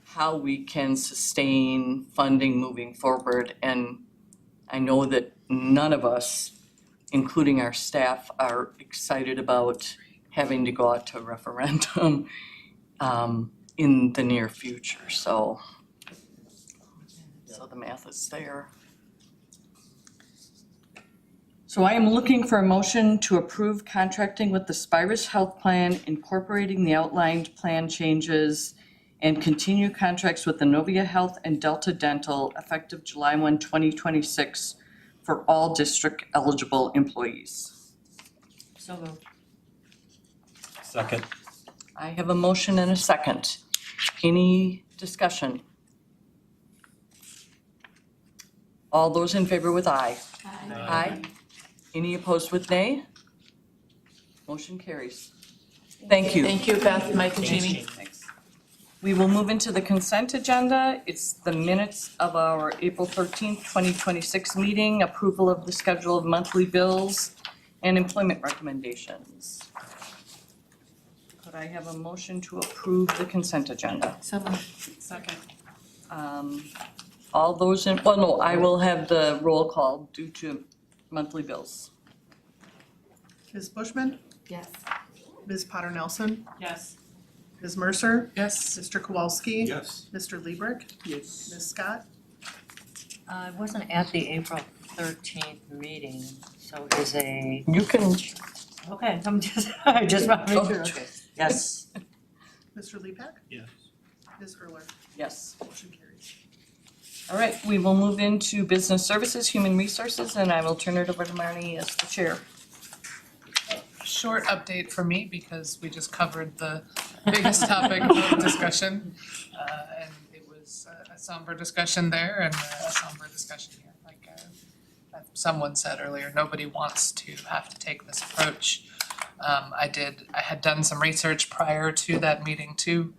S1: how we can sustain funding moving forward. And I know that none of us, including our staff, are excited about having to go out to referendum in the near future, so the math is there. So I am looking for a motion to approve contracting with the Spirus Health Plan, incorporating the outlined plan changes, and continue contracts with Innovia Health and Delta Dental effective July 1, 2026 for all district eligible employees.
S12: So moved.
S8: Second.
S1: I have a motion and a second. Any discussion? All those in favor with aye? Aye. Any opposed with nay? Motion carries. Thank you.
S2: Thank you, Beth, Mike, and Jamie.
S1: We will move into the consent agenda. It's the minutes of our April 13th, 2026 meeting, approval of the schedule of monthly bills, and employment recommendations. Could I have a motion to approve the consent agenda?
S14: Second.
S1: All those in, well, no, I will have the roll call due to monthly bills.
S4: Ms. Bushman?
S10: Yes.
S4: Ms. Potter Nelson?
S14: Yes.
S4: Ms. Mercer?
S14: Yes.
S4: Mr. Kowalski?
S8: Yes.
S4: Mr. Liebrick?
S8: Yes.
S4: Ms. Scott?
S12: I wasn't at the April 13th meeting, so is a,
S1: You can,
S12: okay, I just want to make sure.
S1: Okay.
S12: Yes.
S4: Mr. Lepak?
S8: Yes.
S4: Ms. Erler?
S1: yes.
S4: Motion carries.
S1: All right, we will move into business services, human resources, and I will turn it over to Marnie as the chair.
S17: Short update for me because we just covered the biggest topic of discussion. And it was a somber discussion there and a somber discussion here. Like someone said earlier, nobody wants to have to take this approach. I had done some research prior to that meeting too,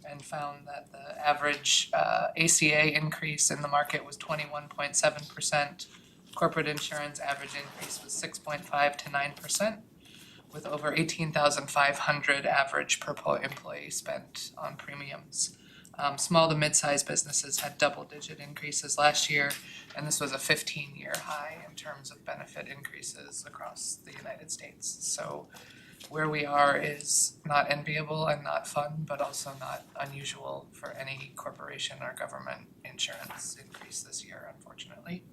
S17: and found that the average ACA increase in the market was 21.7%. Corporate insurance average increase was 6.5 to 9%, with over 18,500 average per employee spent on premiums. Small to mid-sized businesses had double-digit increases last year, and this was a 15-year high in terms of benefit increases across the United States. So where we are is not enviable and not fun, but also not unusual for any corporation or government insurance increase this year, unfortunately.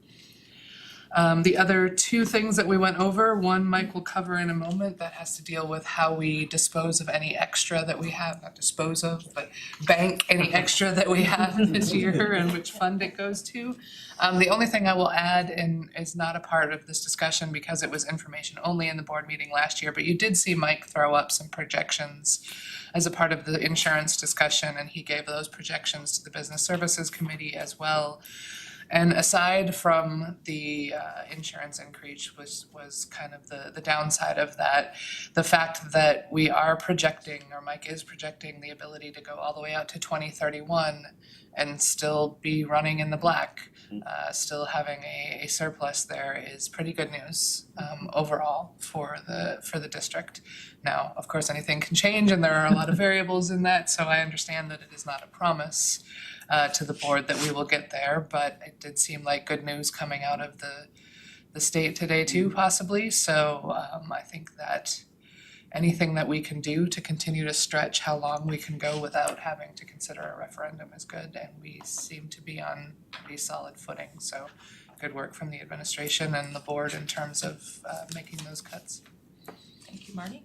S17: The other two things that we went over, one Mike will cover in a moment, that has to deal with how we dispose of any extra that we have, not dispose of, but bank any extra that we have this year and which fund it goes to. The only thing I will add, and is not a part of this discussion because it was information only in the board meeting last year, but you did see Mike throw up some projections as a part of the insurance discussion, and he gave those projections to the Business Services Committee as well. And aside from the insurance increase was kind of the downside of that, the fact that we are projecting, or Mike is projecting, the ability to go all the way out to 2031 and still be running in the black, still having a surplus there is pretty good news overall for the district. Now, of course, anything can change and there are a lot of variables in that, so I understand that it is not a promise to the board that we will get there, but it did seem like good news coming out of the state today too, possibly. So I think that anything that we can do to continue to stretch how long we can go without having to consider a referendum is good, and we seem to be on pretty solid footing. So good work from the administration and the board in terms of making those cuts.
S1: Thank you, Marty.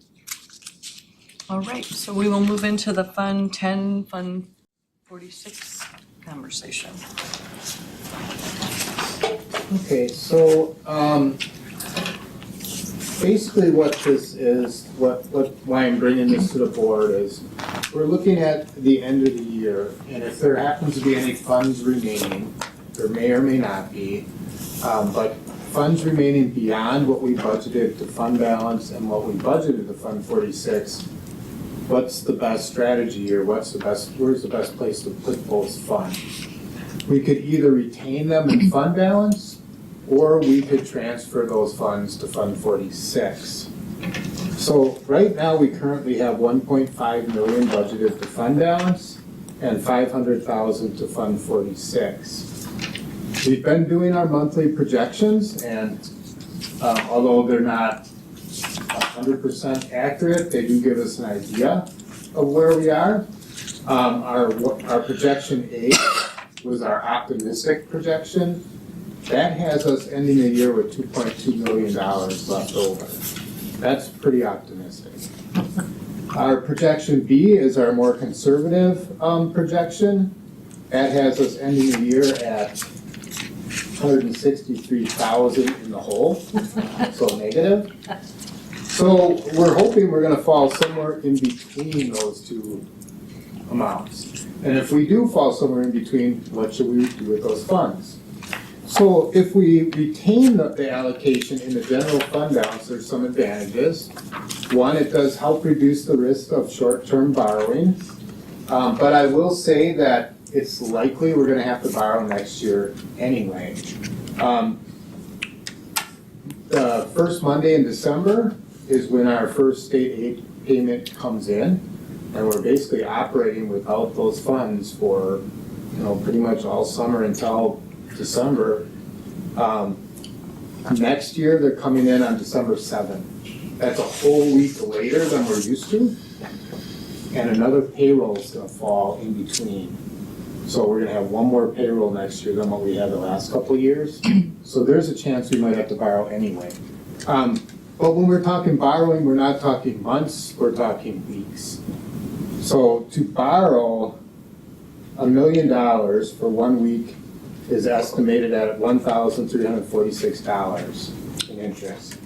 S1: All right, so we will move into the Fund 10, Fund 46 conversation.
S3: Okay, so basically what this is, why I'm bringing this to the board is we're looking at the end of the year, and if there happens to be any funds remaining, there may or may not be, but funds remaining beyond what we budgeted to fund balance and what we budgeted to Fund 46, what's the best strategy, or where's the best place to put those funds? We could either retain them in fund balance, or we could transfer those funds to Fund 46. So right now, we currently have 1.5 million budgeted to fund balance and 500,000 to Fund 46. We've been doing our monthly projections, and although they're not 100% accurate, they do give us an idea of where we are. Our projection A was our optimistic projection. That has us ending the year with $2.2 million left over. That's pretty optimistic. Our projection B is our more conservative projection. That has us ending the year at 163,000 in the hole, so negative. So we're hoping we're gonna fall somewhere in between those two amounts. And if we do fall somewhere in between, what should we do with those funds? So if we retain the allocation in the general fund balance, there's some advantages. One, it does help reduce the risk of short-term borrowing.
S16: But I will say that it's likely we're gonna have to borrow next year anyway. The first Monday in December is when our first state aid payment comes in. And we're basically operating without those funds for, pretty much all summer until December. Next year, they're coming in on December 7th. That's a whole week later than we're used to. And another payroll's gonna fall in between. So we're gonna have one more payroll next year than what we had the last couple of years. So there's a chance we might have to borrow anyway. But when we're talking borrowing, we're not talking months, we're talking weeks. So to borrow $1 million for 1 week is estimated at $1,346 in interest.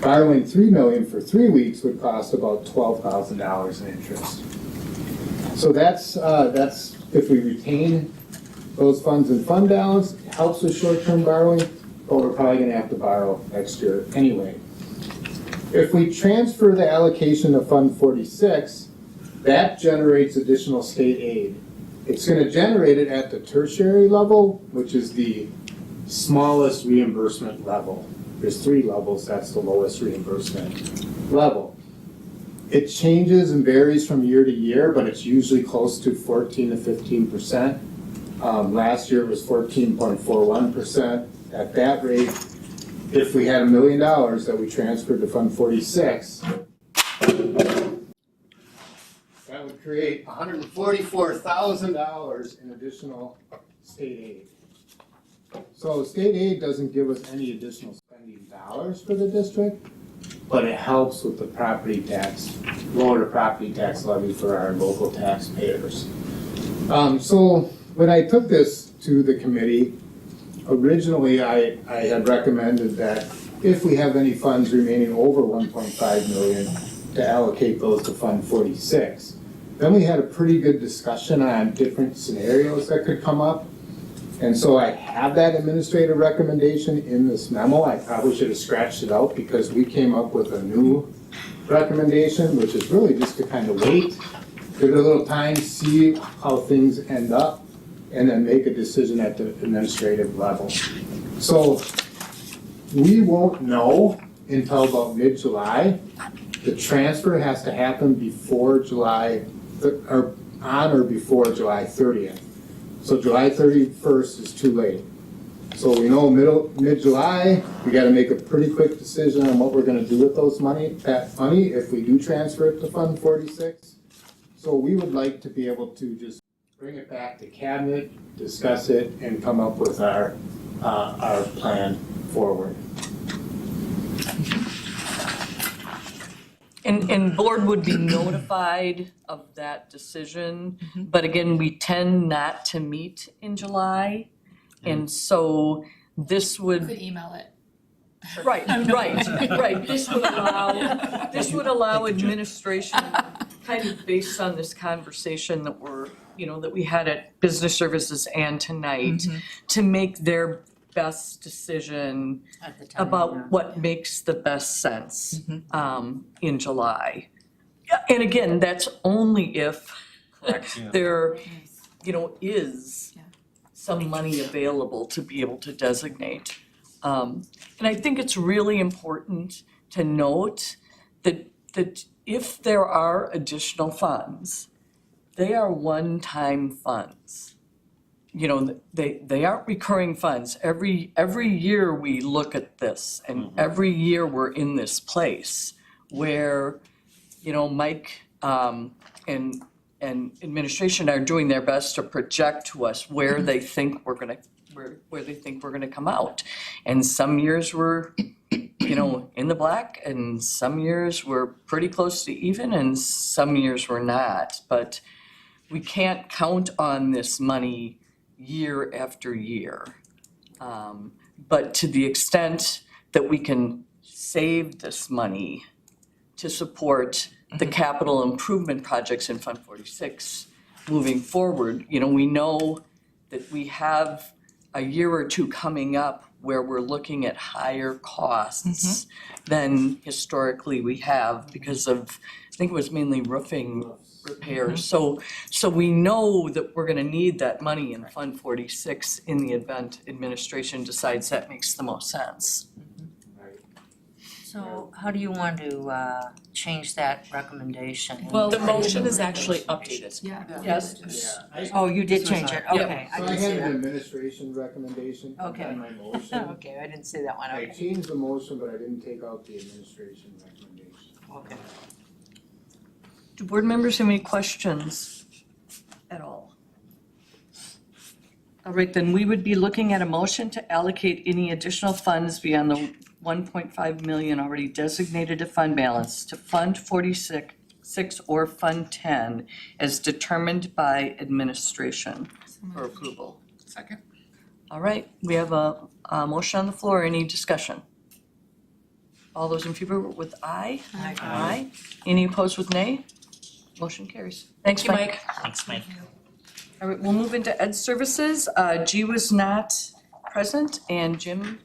S16: Borrowing $3 million for 3 weeks would cost about $12,000 in interest. So that's if we retain those funds in fund balance, it helps with short-term borrowing, but we're probably gonna have to borrow next year anyway. If we transfer the allocation to Fund 46, that generates additional state aid. It's gonna generate it at the tertiary level, which is the smallest reimbursement level. There's 3 levels, that's the lowest reimbursement level. It changes and varies from year to year, but it's usually close to 14 to 15%. Last year it was 14.41%. At that rate, if we had $1 million that we transferred to Fund 46, that would create $144,000 in additional state aid. So state aid doesn't give us any additional spending dollars for the district, but it helps with the property tax, lower the property tax levy for our local taxpayers. So when I took this to the committee, originally I had recommended that if we have any funds remaining over 1.5 million, to allocate those to Fund 46. Then we had a pretty good discussion on different scenarios that could come up. And so I have that administrative recommendation in this memo. I probably should have scratched it out because we came up with a new recommendation, which is really just to kind of wait, give it a little time, see how things end up, and then make a decision at the administrative level. So we won't know until about mid-July. The transfer has to happen before July, or on or before July 30th. So July 31st is too late. So we know mid-July, we gotta make a pretty quick decision on what we're gonna do with that money if we do transfer it to Fund 46. So we would like to be able to just bring it back to cabinet, discuss it, and come up with our plan forward.
S1: And board would be notified of that decision, but again, we tend not to meet in July. And so this would.
S11: Could email it.
S1: Right. This would allow administration, kind of based on this conversation that that we had at Business Services and tonight, to make their best decision
S12: At the time,
S1: about what makes the best sense in July. And again, that's only if there, is some money available to be able to designate. And I think it's really important to note that if there are additional funds, they are one-time funds. They aren't recurring funds. Every year we look at this, and every year we're in this place where, Mike and administration are doing their best to project to us where they think we're gonna come out. And some years we're, in the black, and some years we're pretty close to even, and some years we're not. But we can't count on this money year after year. But to the extent that we can save this money to support the capital improvement projects in Fund 46 moving forward, we know that we have a year or two coming up where we're looking at higher costs than historically we have because of, I think it was mainly roofing repairs. So we know that we're gonna need that money in Fund 46 in the event administration decides that makes the most sense.
S12: So how do you want to change that recommendation?
S1: Well,
S2: The motion is actually updated.
S11: Yeah.
S1: Yes.
S12: Oh, you did change it,
S1: Yeah.
S12: okay, I
S3: So I
S12: didn't see
S3: had an
S12: that.
S3: administration recommendation
S12: Okay.
S3: on my motion.
S12: Okay, I didn't see that one,
S3: I
S12: okay.
S3: changed the motion, but I didn't take out the administration recommendation.
S12: Okay.
S1: Do board members have any questions at all? All right, then we would be looking at a motion to allocate any additional funds beyond the 1.5 million already designated to fund balance to Fund 46 or Fund 10 as determined by administration for approval.
S17: Second.
S1: All right, we have a motion on the floor. Any discussion? All those in favor with aye?
S12: Aye.
S1: Aye. Any opposed with nay? Motion carries. Thanks,
S2: Thank you,
S1: Mike.
S13: Thanks, Mike.
S1: All right, we'll move into Ed Services. G was not present and Jim,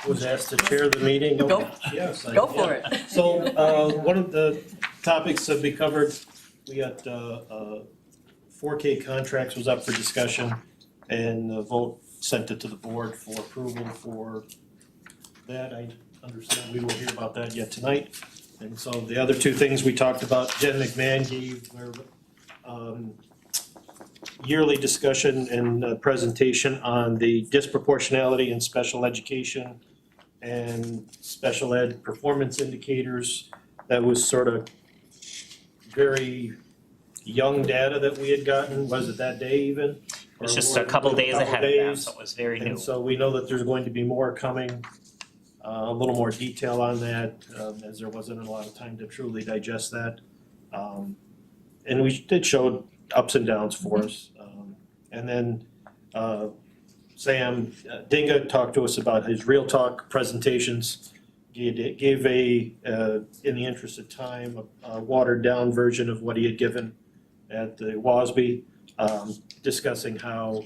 S8: Was asked to chair the meeting.
S1: Go.
S8: Yes.
S1: go for it.
S8: So, one of the topics that we covered, we got, 4K contracts was up for discussion, and the vote sent it to the board for approval for that. I understand we will hear about that yet tonight. And so the other two things we talked about, Jen McMahon gave their, yearly discussion and presentation on the disproportionality in special education and special ed performance indicators. That was sort of very young data that we had gotten, was it that day even?
S13: It was just a couple days ahead of them, so it was very new.
S8: And so we know that there's going to be more coming, a little more detail on that, as there wasn't a lot of time to truly digest that. And we did show ups and downs for us. And then Sam Dinga talked to us about his Real Talk presentations. He gave a, in the interest of time, a watered down version of what he had given at the WASB, discussing how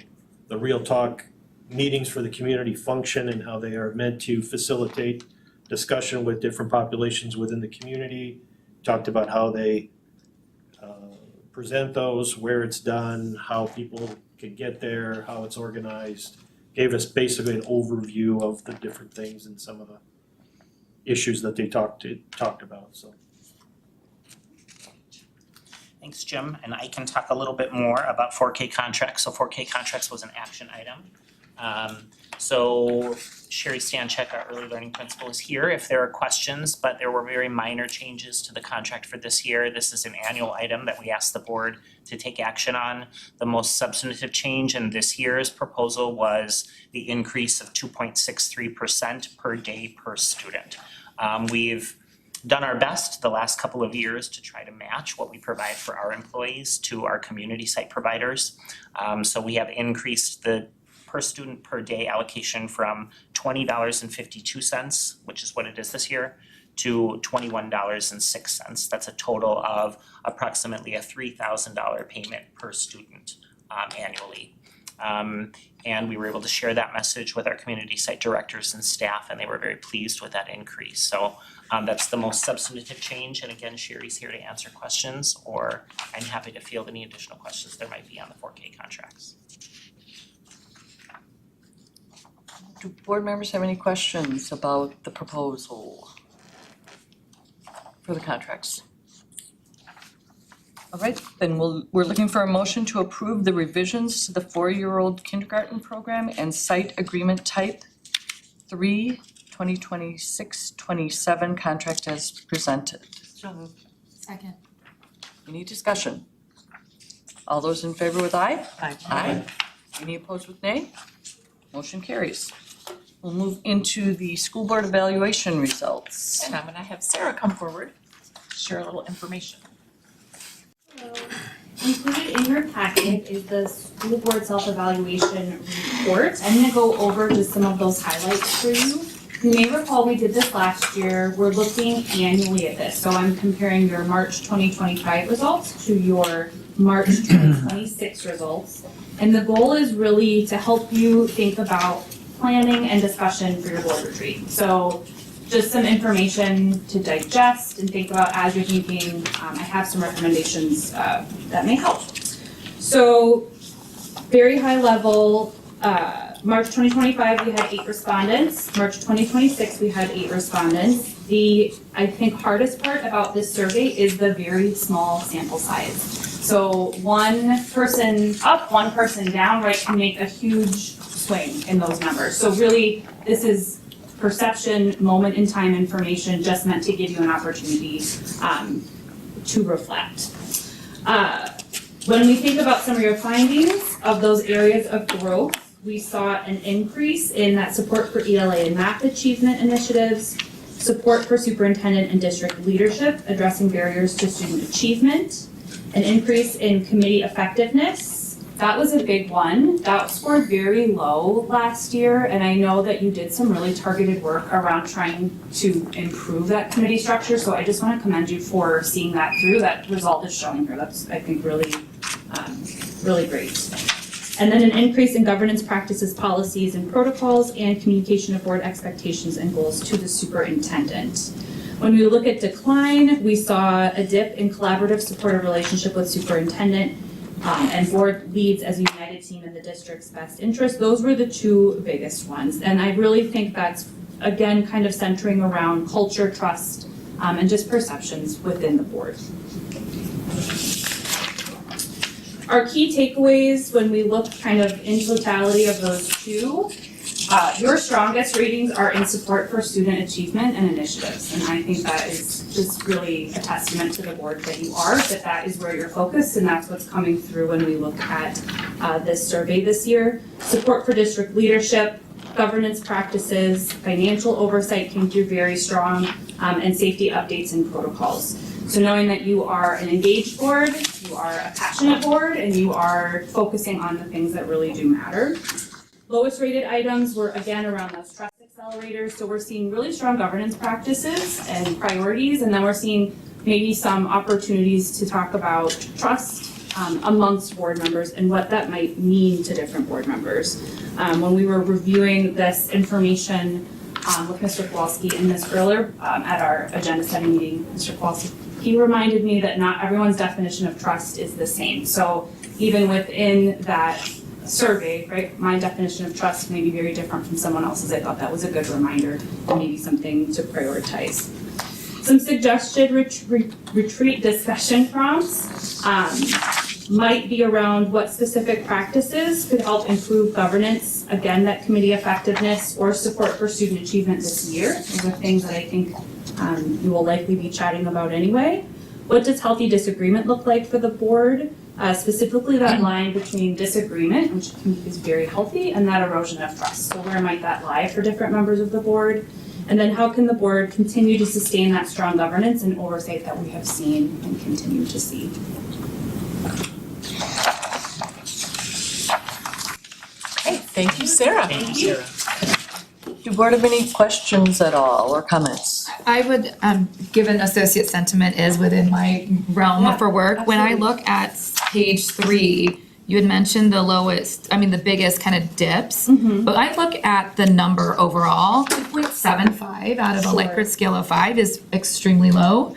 S8: the Real Talk meetings for the community function and how they are meant to facilitate discussion with different populations within the community. Talked about how they present those, where it's done, how people can get there, how it's organized. Gave us basically an overview of the different things and some of the issues that they talked about, so.
S13: Thanks, Jim, and I can talk a little bit more about 4K contracts. So 4K contracts was an action item. So Sherry Stanchek, our early learning principal, is here if there are questions, but there were very minor changes to the contract for this year. This is an annual item that we asked the board to take action on. The most substantive change in this year's proposal was the increase of 2.63% per day per student. We've done our best the last couple of years to try to match what we provide for our employees to our community site providers. So we have increased the per student per day allocation from $20.52, which is what it is this year, to $21.06. That's a total of approximately a $3,000 payment per student annually. And we were able to share that message with our community site directors and staff, and they were very pleased with that increase. So that's the most substantive change, and again, Sherry's here to answer questions, or I'm happy to field any additional questions there might be on the 4K contracts.
S1: Do board members have any questions about the proposal for the contracts? All right, then we're looking for a motion to approve the revisions to the 4-year-old kindergarten program and site agreement type 3, 2026-27 contract as presented.
S12: So moved.
S11: Second.
S1: Any discussion? All those in favor with aye?
S12: Aye.
S1: Aye. Any opposed with nay? Motion carries. We'll move into the school board evaluation results.
S2: And I'm gonna have Sarah come forward, share a little information.
S15: Included in your packet is the school board self-evaluation report. I'm gonna go over just some of those highlights for you. You may recall we did this last year. We're looking annually at this. So I'm comparing your March 2025 results to your March 2026 results. And the goal is really to help you think about planning and discussion for your board retreat. So
S9: just some information to digest and think about as you're thinking. I have some recommendations that may help. So, very high level, March 2025 we had 8 respondents. March 2026 we had 8 respondents. The, I think, hardest part about this survey is the very small sample size. So one person up, one person down, right, can make a huge swing in those numbers. So really, this is perception, moment in time information, just meant to give you an opportunity to reflect. When we think about some of your findings of those areas of growth, we saw an increase in that support for ELA and math achievement initiatives, support for superintendent and district leadership addressing barriers to student achievement, an increase in committee effectiveness. That was a big one. That scored very low last year, and I know that you did some really targeted work around trying to improve that committee structure, so I just want to commend you for seeing that through. That result is showing here. That's, I think, really, really great. And then an increase in governance practices, policies, and protocols, and communication of board expectations and goals to the superintendent. When we look at decline, we saw a dip in collaborative supportive relationship with superintendent and board leads as a united team in the district's best interest. Those were the 2 biggest ones. And I really think that's, again, kind of centering around culture, trust, and just perceptions within the board. Our key takeaways when we look kind of in totality of those 2, your strongest ratings are in support for student achievement and initiatives. And I think that is just really a testament to the board that you are, that is where you're focused, and that's what's coming through when we look at this survey this year. Support for district leadership, governance practices, financial oversight came through very strong, and safety updates and protocols. So knowing that you are an engaged board, you are a passionate board, and you are focusing on the things that really do matter. Lowest rated items were again around those trust accelerators, so we're seeing really strong governance practices and priorities, and then we're seeing maybe some opportunities to talk about trust amongst board members and what that might mean to different board members. When we were reviewing this information with Mr. Kowalski and Ms. Erler at our agenda setting meeting, Mr. Kowalski, he reminded me that not everyone's definition of trust is the same. So even within that survey, right, my definition of trust may be very different from someone else's. I thought that was a good reminder and maybe something to prioritize. Some suggested retreat discussion prompts might be around what specific practices could help improve governance, again, that committee effectiveness or support for student achievement this year. Those are things that I think you will likely be chatting about anyway. What does healthy disagreement look like for the board? Specifically that line between disagreement, which is very healthy, and that erosion of trust. So where might that lie for different members of the board? And then how can the board continue to sustain that strong governance and oversight that we have seen and continue to see?
S1: Okay, thank you, Sarah.
S13: Thank you, Sarah.
S1: Do board have any questions at all or comments?
S11: I would, given associate sentiment is within my realm for work, when I look at page 3, you had mentioned the the biggest kind of dips, but I look at the number overall, 2.75 out of a Likert scale of 5 is extremely low.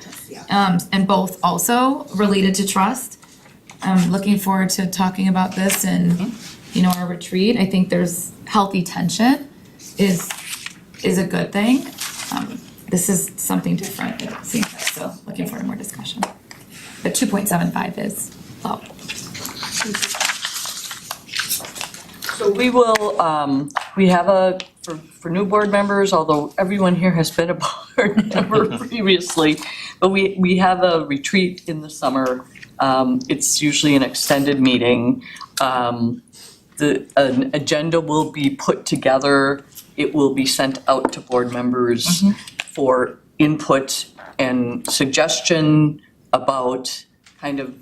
S11: And both also related to trust. I'm looking forward to talking about this in, our retreat. I think there's healthy tension is a good thing. This is something different, it seems like, so looking forward to more discussion. But 2.75 is low.
S1: So we will, we have for new board members, although everyone here has been a board member previously, but we have a retreat in the summer. It's usually an extended meeting. An agenda will be put together. It will be sent out to board members for input and suggestion about kind of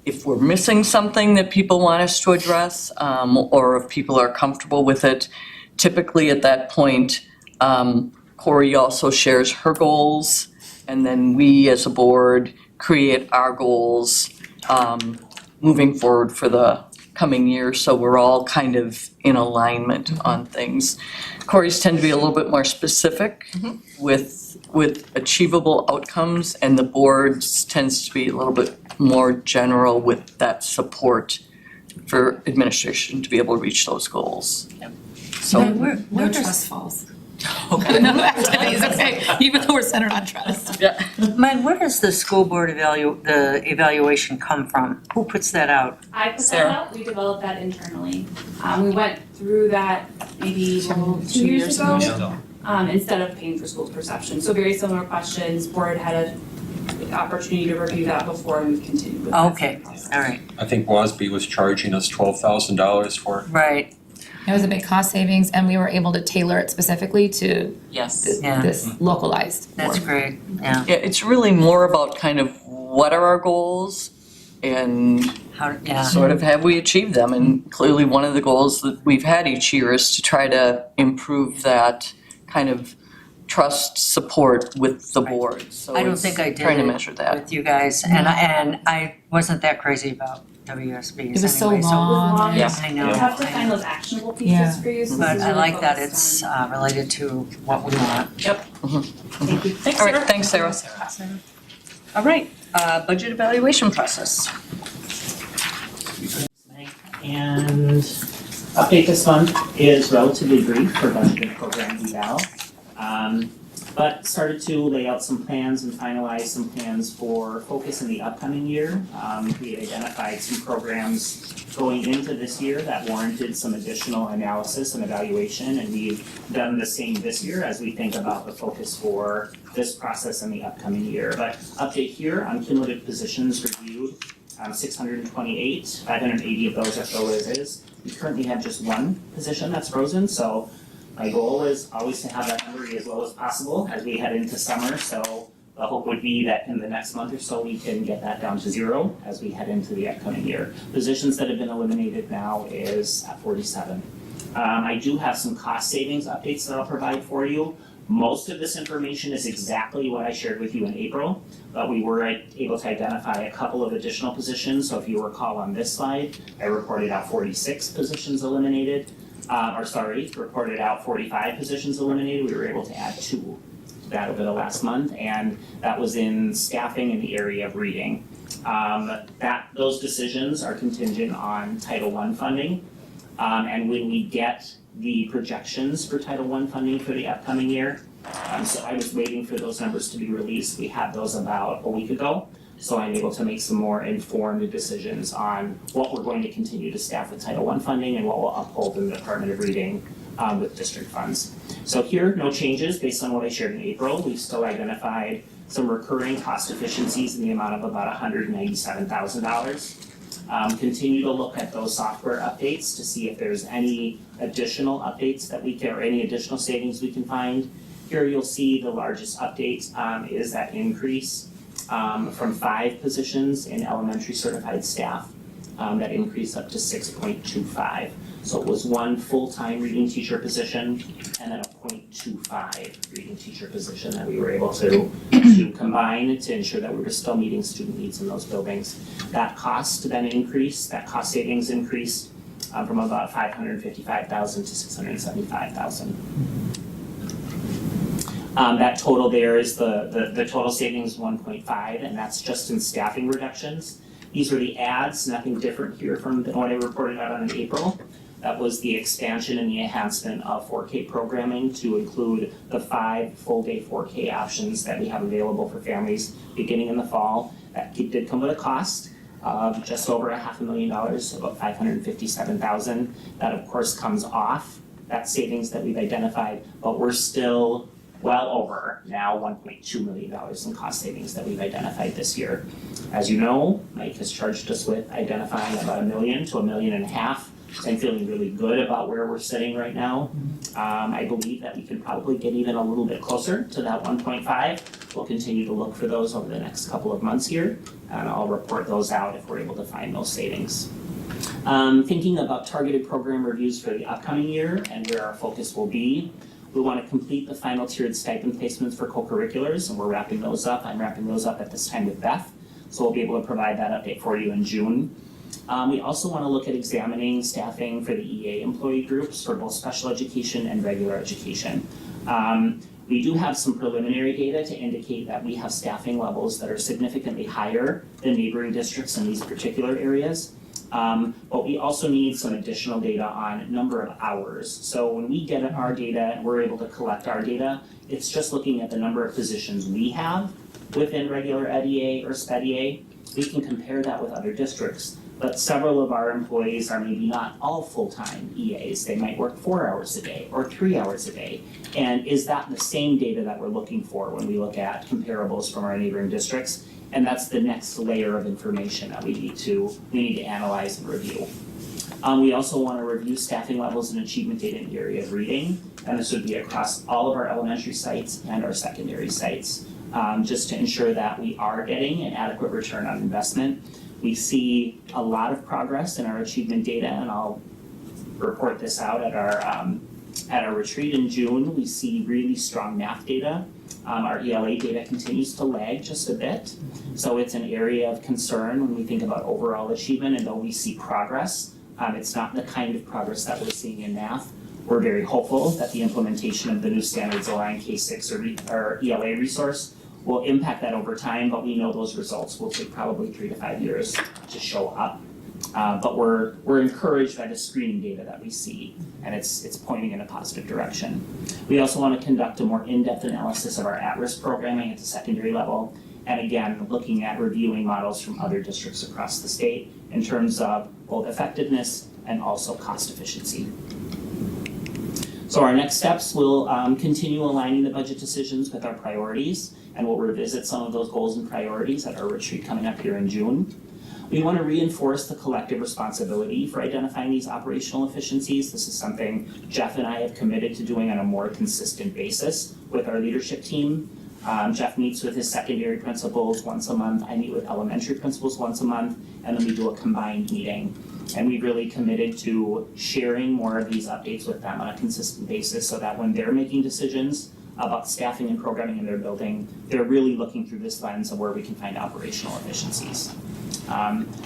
S1: if we're missing something that people want us to address, or if people are comfortable with it. Typically at that point, Corey also shares her goals, and then we as a board create our goals moving forward for the coming year, so we're all kind of in alignment on things. Corey's tend to be a little bit more specific with achievable outcomes, and the board's tends to be a little bit more general with that support for administration to be able to reach those goals. So
S11: No trust falls. Okay. No activities, okay, even though we're centered on trust.
S12: Mine, where does the school board the evaluation come from? Who puts that out?
S9: I put that
S1: Sarah?
S9: out, we developed that internally. We went through that maybe 2 years ago, instead of paying for schools' perception. So very similar questions, board had an opportunity to review that before and we've continued with that.
S12: Okay, all right,
S18: I think WASB was charging us $12,000 for it.
S12: right,
S11: It was a big cost savings and we were able to tailor it specifically to
S1: yes.
S12: Yeah.
S11: this localized
S12: that's
S11: board.
S12: great, yeah.
S1: Yeah, it's really more about kind of what are our goals and
S12: How, yeah.
S1: sort of have we achieved them? And clearly one of the goals that we've had each year is to try to improve that kind of trust support with the board. So
S12: I don't
S1: it's
S12: think I did
S1: trying to
S12: it
S1: measure that.
S12: with you guys, and I wasn't that crazy about WSBs
S11: It was so
S12: anyway,
S11: long.
S1: Yeah.
S12: I know.
S9: You have to find those actionable
S11: Yeah.
S9: pieces for you, so this
S12: But
S9: is
S12: I
S9: really
S12: like that
S9: focused
S12: it's
S9: on-
S12: related to what we want.
S1: Thank you. All right, thanks, Sarah. All right, budget evaluation process.
S13: And update this month is relatively brief for budget and program eval. But started to lay out some plans and finalize some plans for focus in the upcoming year. We had identified some programs going into this year that warranted some additional analysis and evaluation, and we've done the same this year as we think about the focus for this process in the upcoming year. But update here on cumulative positions reviewed, 628, 580 of those are filled as is. We currently have just one position that's frozen, so my goal is always to have that number be as low as possible as we head into summer, so the hope would be that in the next month or so, we can get that down to 0 as we head into the upcoming year. Positions that have been eliminated now is at 47. I do have some cost savings updates that I'll provide for you. Most of this information is exactly what I shared with you in April, but we were able to identify a couple of additional positions. So if you recall on this slide, I reported out 46 positions eliminated. Reported out 45 positions eliminated. We were able to add 2 to that over the last month, and that was in staffing in the area of reading. Those decisions are contingent on Title I funding, and when we get the projections for Title I funding for the upcoming year, so I was waiting for those numbers to be released. We had those about a week ago. So I'm able to make some more informed decisions on what we're going to continue to staff with Title I funding and what we'll uphold in the Department of Reading with district funds. So here, no changes based on what I shared in April. We've still identified some recurring cost efficiencies in the amount of about $197,000. Continue to look at those software updates to see if there's any additional updates that we can, or any additional savings we can find. Here you'll see the largest update is that increase from 5 positions in elementary certified staff, that increased up to 6.25. So it was 1 full-time reading teacher position and then a 0.25 reading teacher position that we were able to combine to ensure that we were still meeting student needs in those buildings. That cost then increased, that cost savings increased from about $555,000 to $675,000. That total there is the total savings 1.5, and that's just in staffing reductions. These were the adds, nothing different here from what I reported out on in April. That was the expansion and the enhancement of 4K programming to include the 5 full-day 4K options that we have available for families beginning in the fall. That did come with a cost of just over $500,000, about $557,000. That of course comes off that savings that we've identified, but we're still well over now $1.2 million in cost savings that we've identified this year. As you know, Mike has charged us with identifying about $1 million to $1.5 million. So I'm feeling really good about where we're sitting right now. I believe that we can probably get even a little bit closer to that 1.5. We'll continue to look for those over the next couple of months here, and I'll report those out if we're able to find those savings. Thinking about targeted program reviews for the upcoming year and where our focus will be. We want to complete the final tiered stipend placements for co-curriculars, and we're wrapping those up. I'm wrapping those up at this time with Beth, so we'll be able to provide that update for you in June. We also want to look at examining staffing for the EA employee groups for both special education and regular education. We do have some preliminary data to indicate that we have staffing levels that are significantly higher than neighboring districts in these particular areas. But we also need some additional data on number of hours. So when we get our data and we're able to collect our data, it's just looking at the number of positions we have within regular EDA or SPED-EA. We can compare that with other districts. But several of our employees are maybe not all full-time EAs. They might work 4 hours a day or 3 hours a day. And is that the same data that we're looking for when we look at comparables from our neighboring districts? And that's the next layer of information that we need to analyze and review. We also want to review staffing levels and achievement data in the area of reading, and this would be across all of our elementary sites and our secondary sites, just to ensure that we are getting an adequate return on investment. We see a lot of progress in our achievement data, and I'll report this out at our retreat in June. We see really strong math data. Our ELA data continues to lag just a bit, so it's an area of concern when we think about overall achievement, and though we see progress, it's not the kind of progress that we're seeing in math. We're very hopeful that the implementation of the new standards Orion K6 or ELA resource will impact that over time, but we know those results will take probably 3 to 5 years to show up. But we're encouraged by the screening data that we see, and it's pointing in a positive direction. We also want to conduct a more in-depth analysis of our at-risk programming at the secondary level, and again, looking at reviewing models from other districts across the state in terms of both effectiveness and also cost efficiency. So our next steps will continue aligning the budget decisions with our priorities, and we'll revisit some of those goals and priorities at our retreat coming up here in June. We want to reinforce the collective responsibility for identifying these operational efficiencies. This is something Jeff and I have committed to doing on a more consistent basis with our leadership team. Jeff meets with his secondary principals once a month. I meet with elementary principals once a month, and then we do a combined meeting. And we've really committed to sharing more of these updates with them on a consistent basis so that when they're making decisions about staffing and programming in their building, they're really looking through this lens of where we can find operational efficiencies.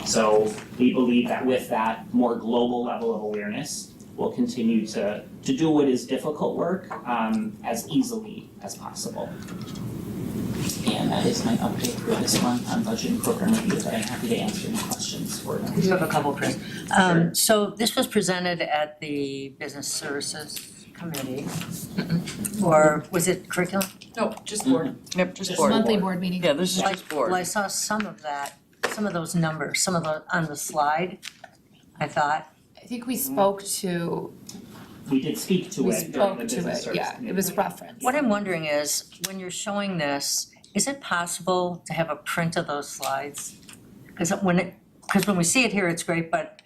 S13: So we believe that with that more global level of awareness, we'll continue to do what is difficult work as easily as possible. And that is my update for this one on budget and program review, but I'm happy to answer any questions for them.
S12: We have a couple, Chris. So this was presented at the Business Services Committee, or was it curriculum?
S1: No, just board. Yep, just board.
S11: Monthly board meeting.
S1: Yeah, this is just board.
S12: Well, I saw some of that, some of those numbers, some of the, on the slide, I thought.
S11: I think we spoke to,
S13: We did speak to it during the business service.
S11: yeah, it was referenced.
S12: What I'm wondering is, when you're showing this, is it possible to have a print of those slides? Because when we see it here, it's great, but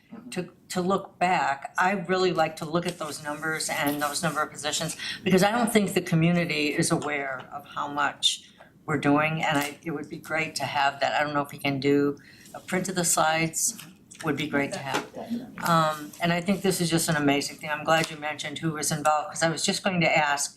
S12: to look back, I really like to look at those numbers and those number of positions, because I don't think the community is aware of how much we're doing, and it would be great to have that. I don't know if we can do a print of the slides, would be great to have. And I think this is just an amazing thing. I'm glad you mentioned who was involved, because I was just going to ask,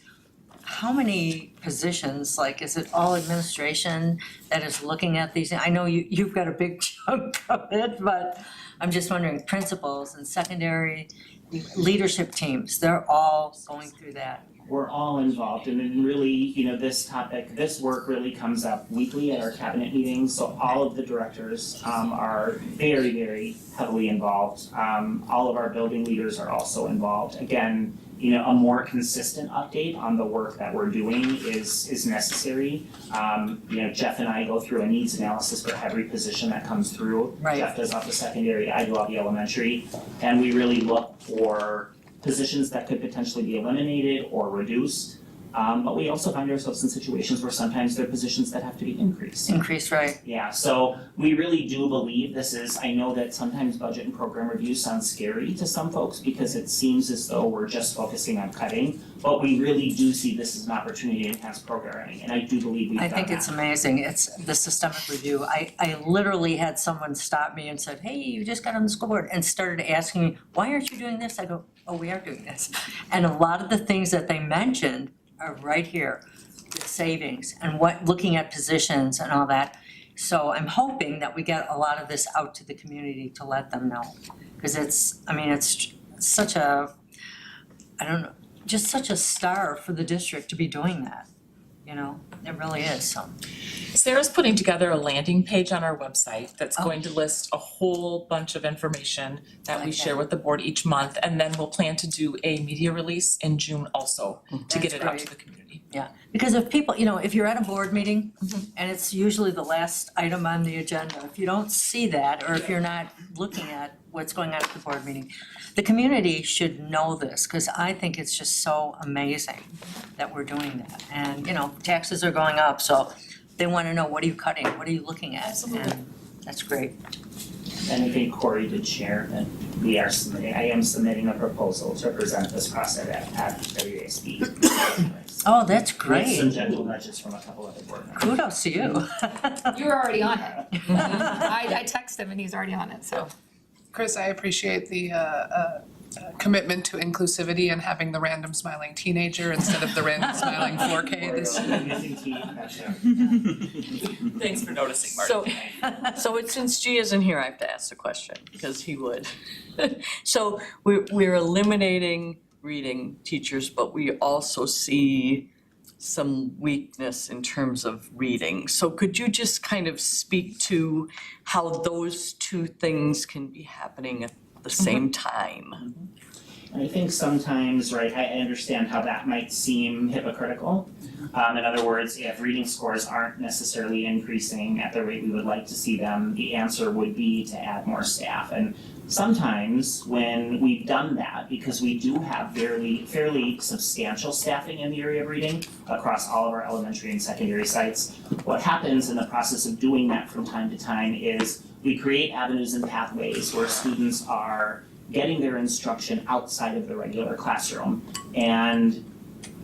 S12: how many positions, like, is it all administration that is looking at these? I know you've got a big chunk of it, but I'm just wondering, principals and secondary leadership teams, they're all going through that.
S13: We're all involved, and then really, this work really comes up weekly at our cabinet meetings, so all of the directors are very, very heavily involved. All of our building leaders are also involved. Again, a more consistent update on the work that we're doing is necessary. Jeff and I go through a needs analysis for every position that comes through.
S12: Right.
S13: Jeff does all the secondary, I do all the elementary, and we really look for positions that could potentially be eliminated or reduced. But we also find ourselves in situations where sometimes there are positions that have to be increased.
S12: Increased, right.
S13: Yeah, so we really do believe I know that sometimes budget and program review sounds scary to some folks because it seems as though we're just focusing on cutting, but we really do see this as an opportunity to enhance programming, and I do believe we've done that.
S12: I think it's amazing. It's the systemic review. I literally had someone stop me and said, hey, you just got on the school board, and started asking me, why aren't you doing this? I go, oh, we are doing this. And a lot of the things that they mentioned are right here, the savings and looking at positions and all that. So I'm hoping that we get a lot of this out to the community to let them know. Because it's such a, I don't know, just such a star for the district to be doing that. You know, it really is, so.
S2: Sarah's putting together a landing page on our website that's going to list a whole bunch of information that we share with the board each month, and then we'll plan to do a media release in June also to get it out to the community.
S12: Yeah, because if people, you know, if you're at a board meeting and it's usually the last item on the agenda, if you don't see that, or if you're not looking at what's going on at the board meeting, the community should know this, because I think it's just so amazing that we're doing that. And, you know, taxes are going up, so they want to know, what are you cutting, what are you looking at?
S2: Absolutely.
S12: And that's great.
S13: And I think Corey did share that I am submitting a proposal to present this process at WASB.
S12: Oh, that's
S13: With
S12: great.
S13: some gentle nudges from a couple other board members.
S12: Kudos to you.
S11: You were already on it. I texted him and he's already on it, so.
S17: Chris, I appreciate the commitment to inclusivity and having the random smiling teenager instead of the random smiling 4K this year.
S2: Thanks for noticing, Marty.
S1: So since G isn't here, I have to ask the question, because he would. So we're eliminating reading teachers, but we also see some weakness in terms of reading. So could you just kind of speak to how those two things can be happening at the same time?
S13: I think sometimes, right, I understand how that might seem hypocritical. In other words, if reading scores aren't necessarily increasing at the rate we would like to see them, the answer would be to add more staff. And sometimes when we've done that, because we do have fairly substantial staffing in the area of reading across all of our elementary and secondary sites, what happens in the process of doing that from time to time is we create avenues and pathways where students are getting their instruction outside of the regular classroom, and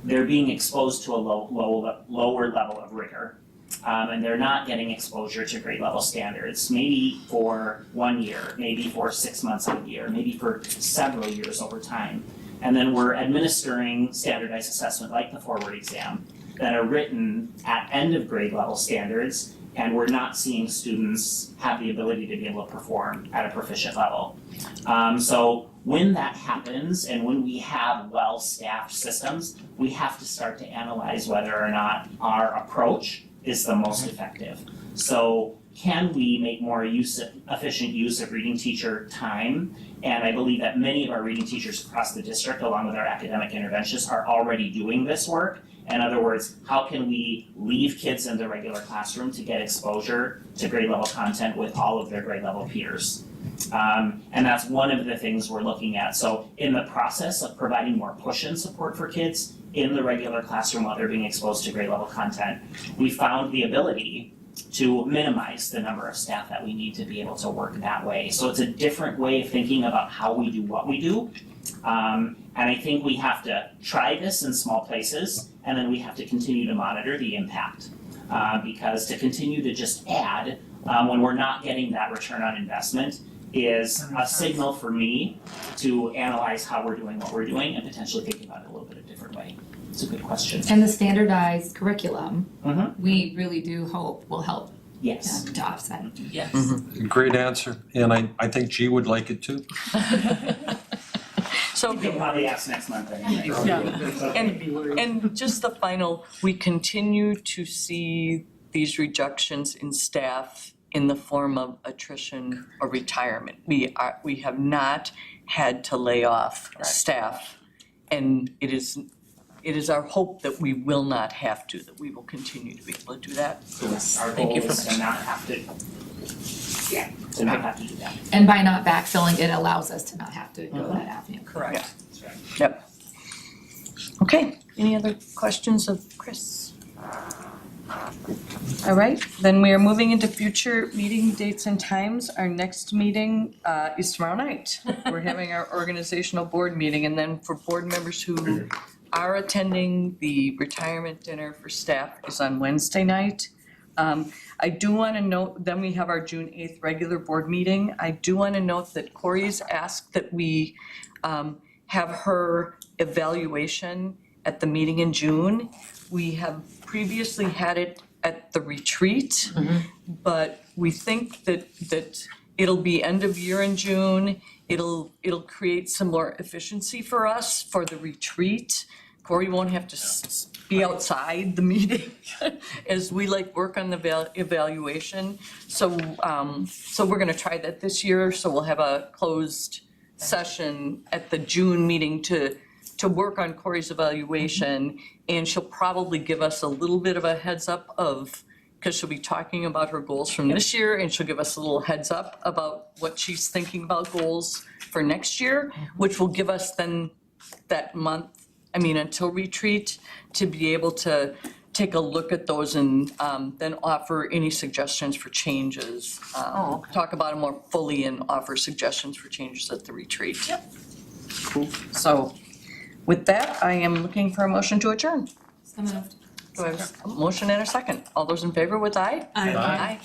S13: they're being exposed to a lower level of rigor. And they're not getting exposure to grade level standards, maybe for 1 year, maybe for 6 months out of the year, maybe for several years over time. And then we're administering standardized assessment like the forward exam that are written at end of grade level standards, and we're not seeing students have the ability to be able to perform at a proficient level. So when that happens, and when we have well-staffed systems, we have to start to analyze whether or not our approach is the most effective. So can we make more efficient use of reading teacher time? And I believe that many of our reading teachers across the district, along with our academic interventionists, are already doing this work. In other words, how can we leave kids in the regular classroom to get exposure to grade level content with all of their grade level peers? And that's one of the things we're looking at. So in the process of providing more push-in support for kids in the regular classroom while they're being exposed to grade level content, we found the ability to minimize the number of staff that we need to be able to work that way. So it's a different way of thinking about how we do what we do. And I think we have to try this in small places, and then we have to continue to monitor the impact. Because to continue to just add when we're not getting that return on investment is a signal for me to analyze how we're doing what we're doing and potentially thinking about it a little bit of a different way. It's a good question.
S11: And the standardized curriculum,
S13: Mm-hmm.
S11: we really do hope will help
S13: Yes.
S11: to offset.
S2: Yes.
S18: Great answer, and I think G would like it too.
S1: So
S13: You'll probably ask next month anyway.
S1: And just the final, we continue to see these reductions in staff in the form of attrition or retirement. We have not had to lay off staff, and it is our hope that we will not have to, that we will continue to be able to do that.
S13: Our goal is to not have to, to not have to do that.
S11: And by not backfilling, it allows us to not have to go that avenue.
S2: Correct.
S13: That's right.
S1: Yep. Okay, any other questions of Chris? All right, then we are moving into future meeting dates and times. Our next meeting is tomorrow night. We're having our organizational board meeting, and then for board members who are attending, the retirement dinner for staff is on Wednesday night. I do want to note, then we have our June 8th regular board meeting. I do want to note that Corey's asked that we have her evaluation at the meeting in June. We have previously had it at the retreat. But we think that it'll be end of year in June. It'll create some more efficiency for us for the retreat. Corey won't have to be outside the meeting as we work on the evaluation. So we're gonna try that this year, so we'll have a closed session at the June meeting to work on Corey's evaluation. And she'll probably give us a little bit of a heads up because she'll be talking about her goals from this year, and she'll give us a little heads up about what she's thinking about goals for next year, which will give us then that month, until retreat, to be able to take a look at those and then offer any suggestions for changes. Talk about them more fully and offer suggestions for changes at the retreat. Yep. Cool. So with that, I am looking for a motion to adjourn.
S11: So moved.
S1: Do I have a motion and a second? All those in favor with aye?
S4: Aye.
S1: Aye.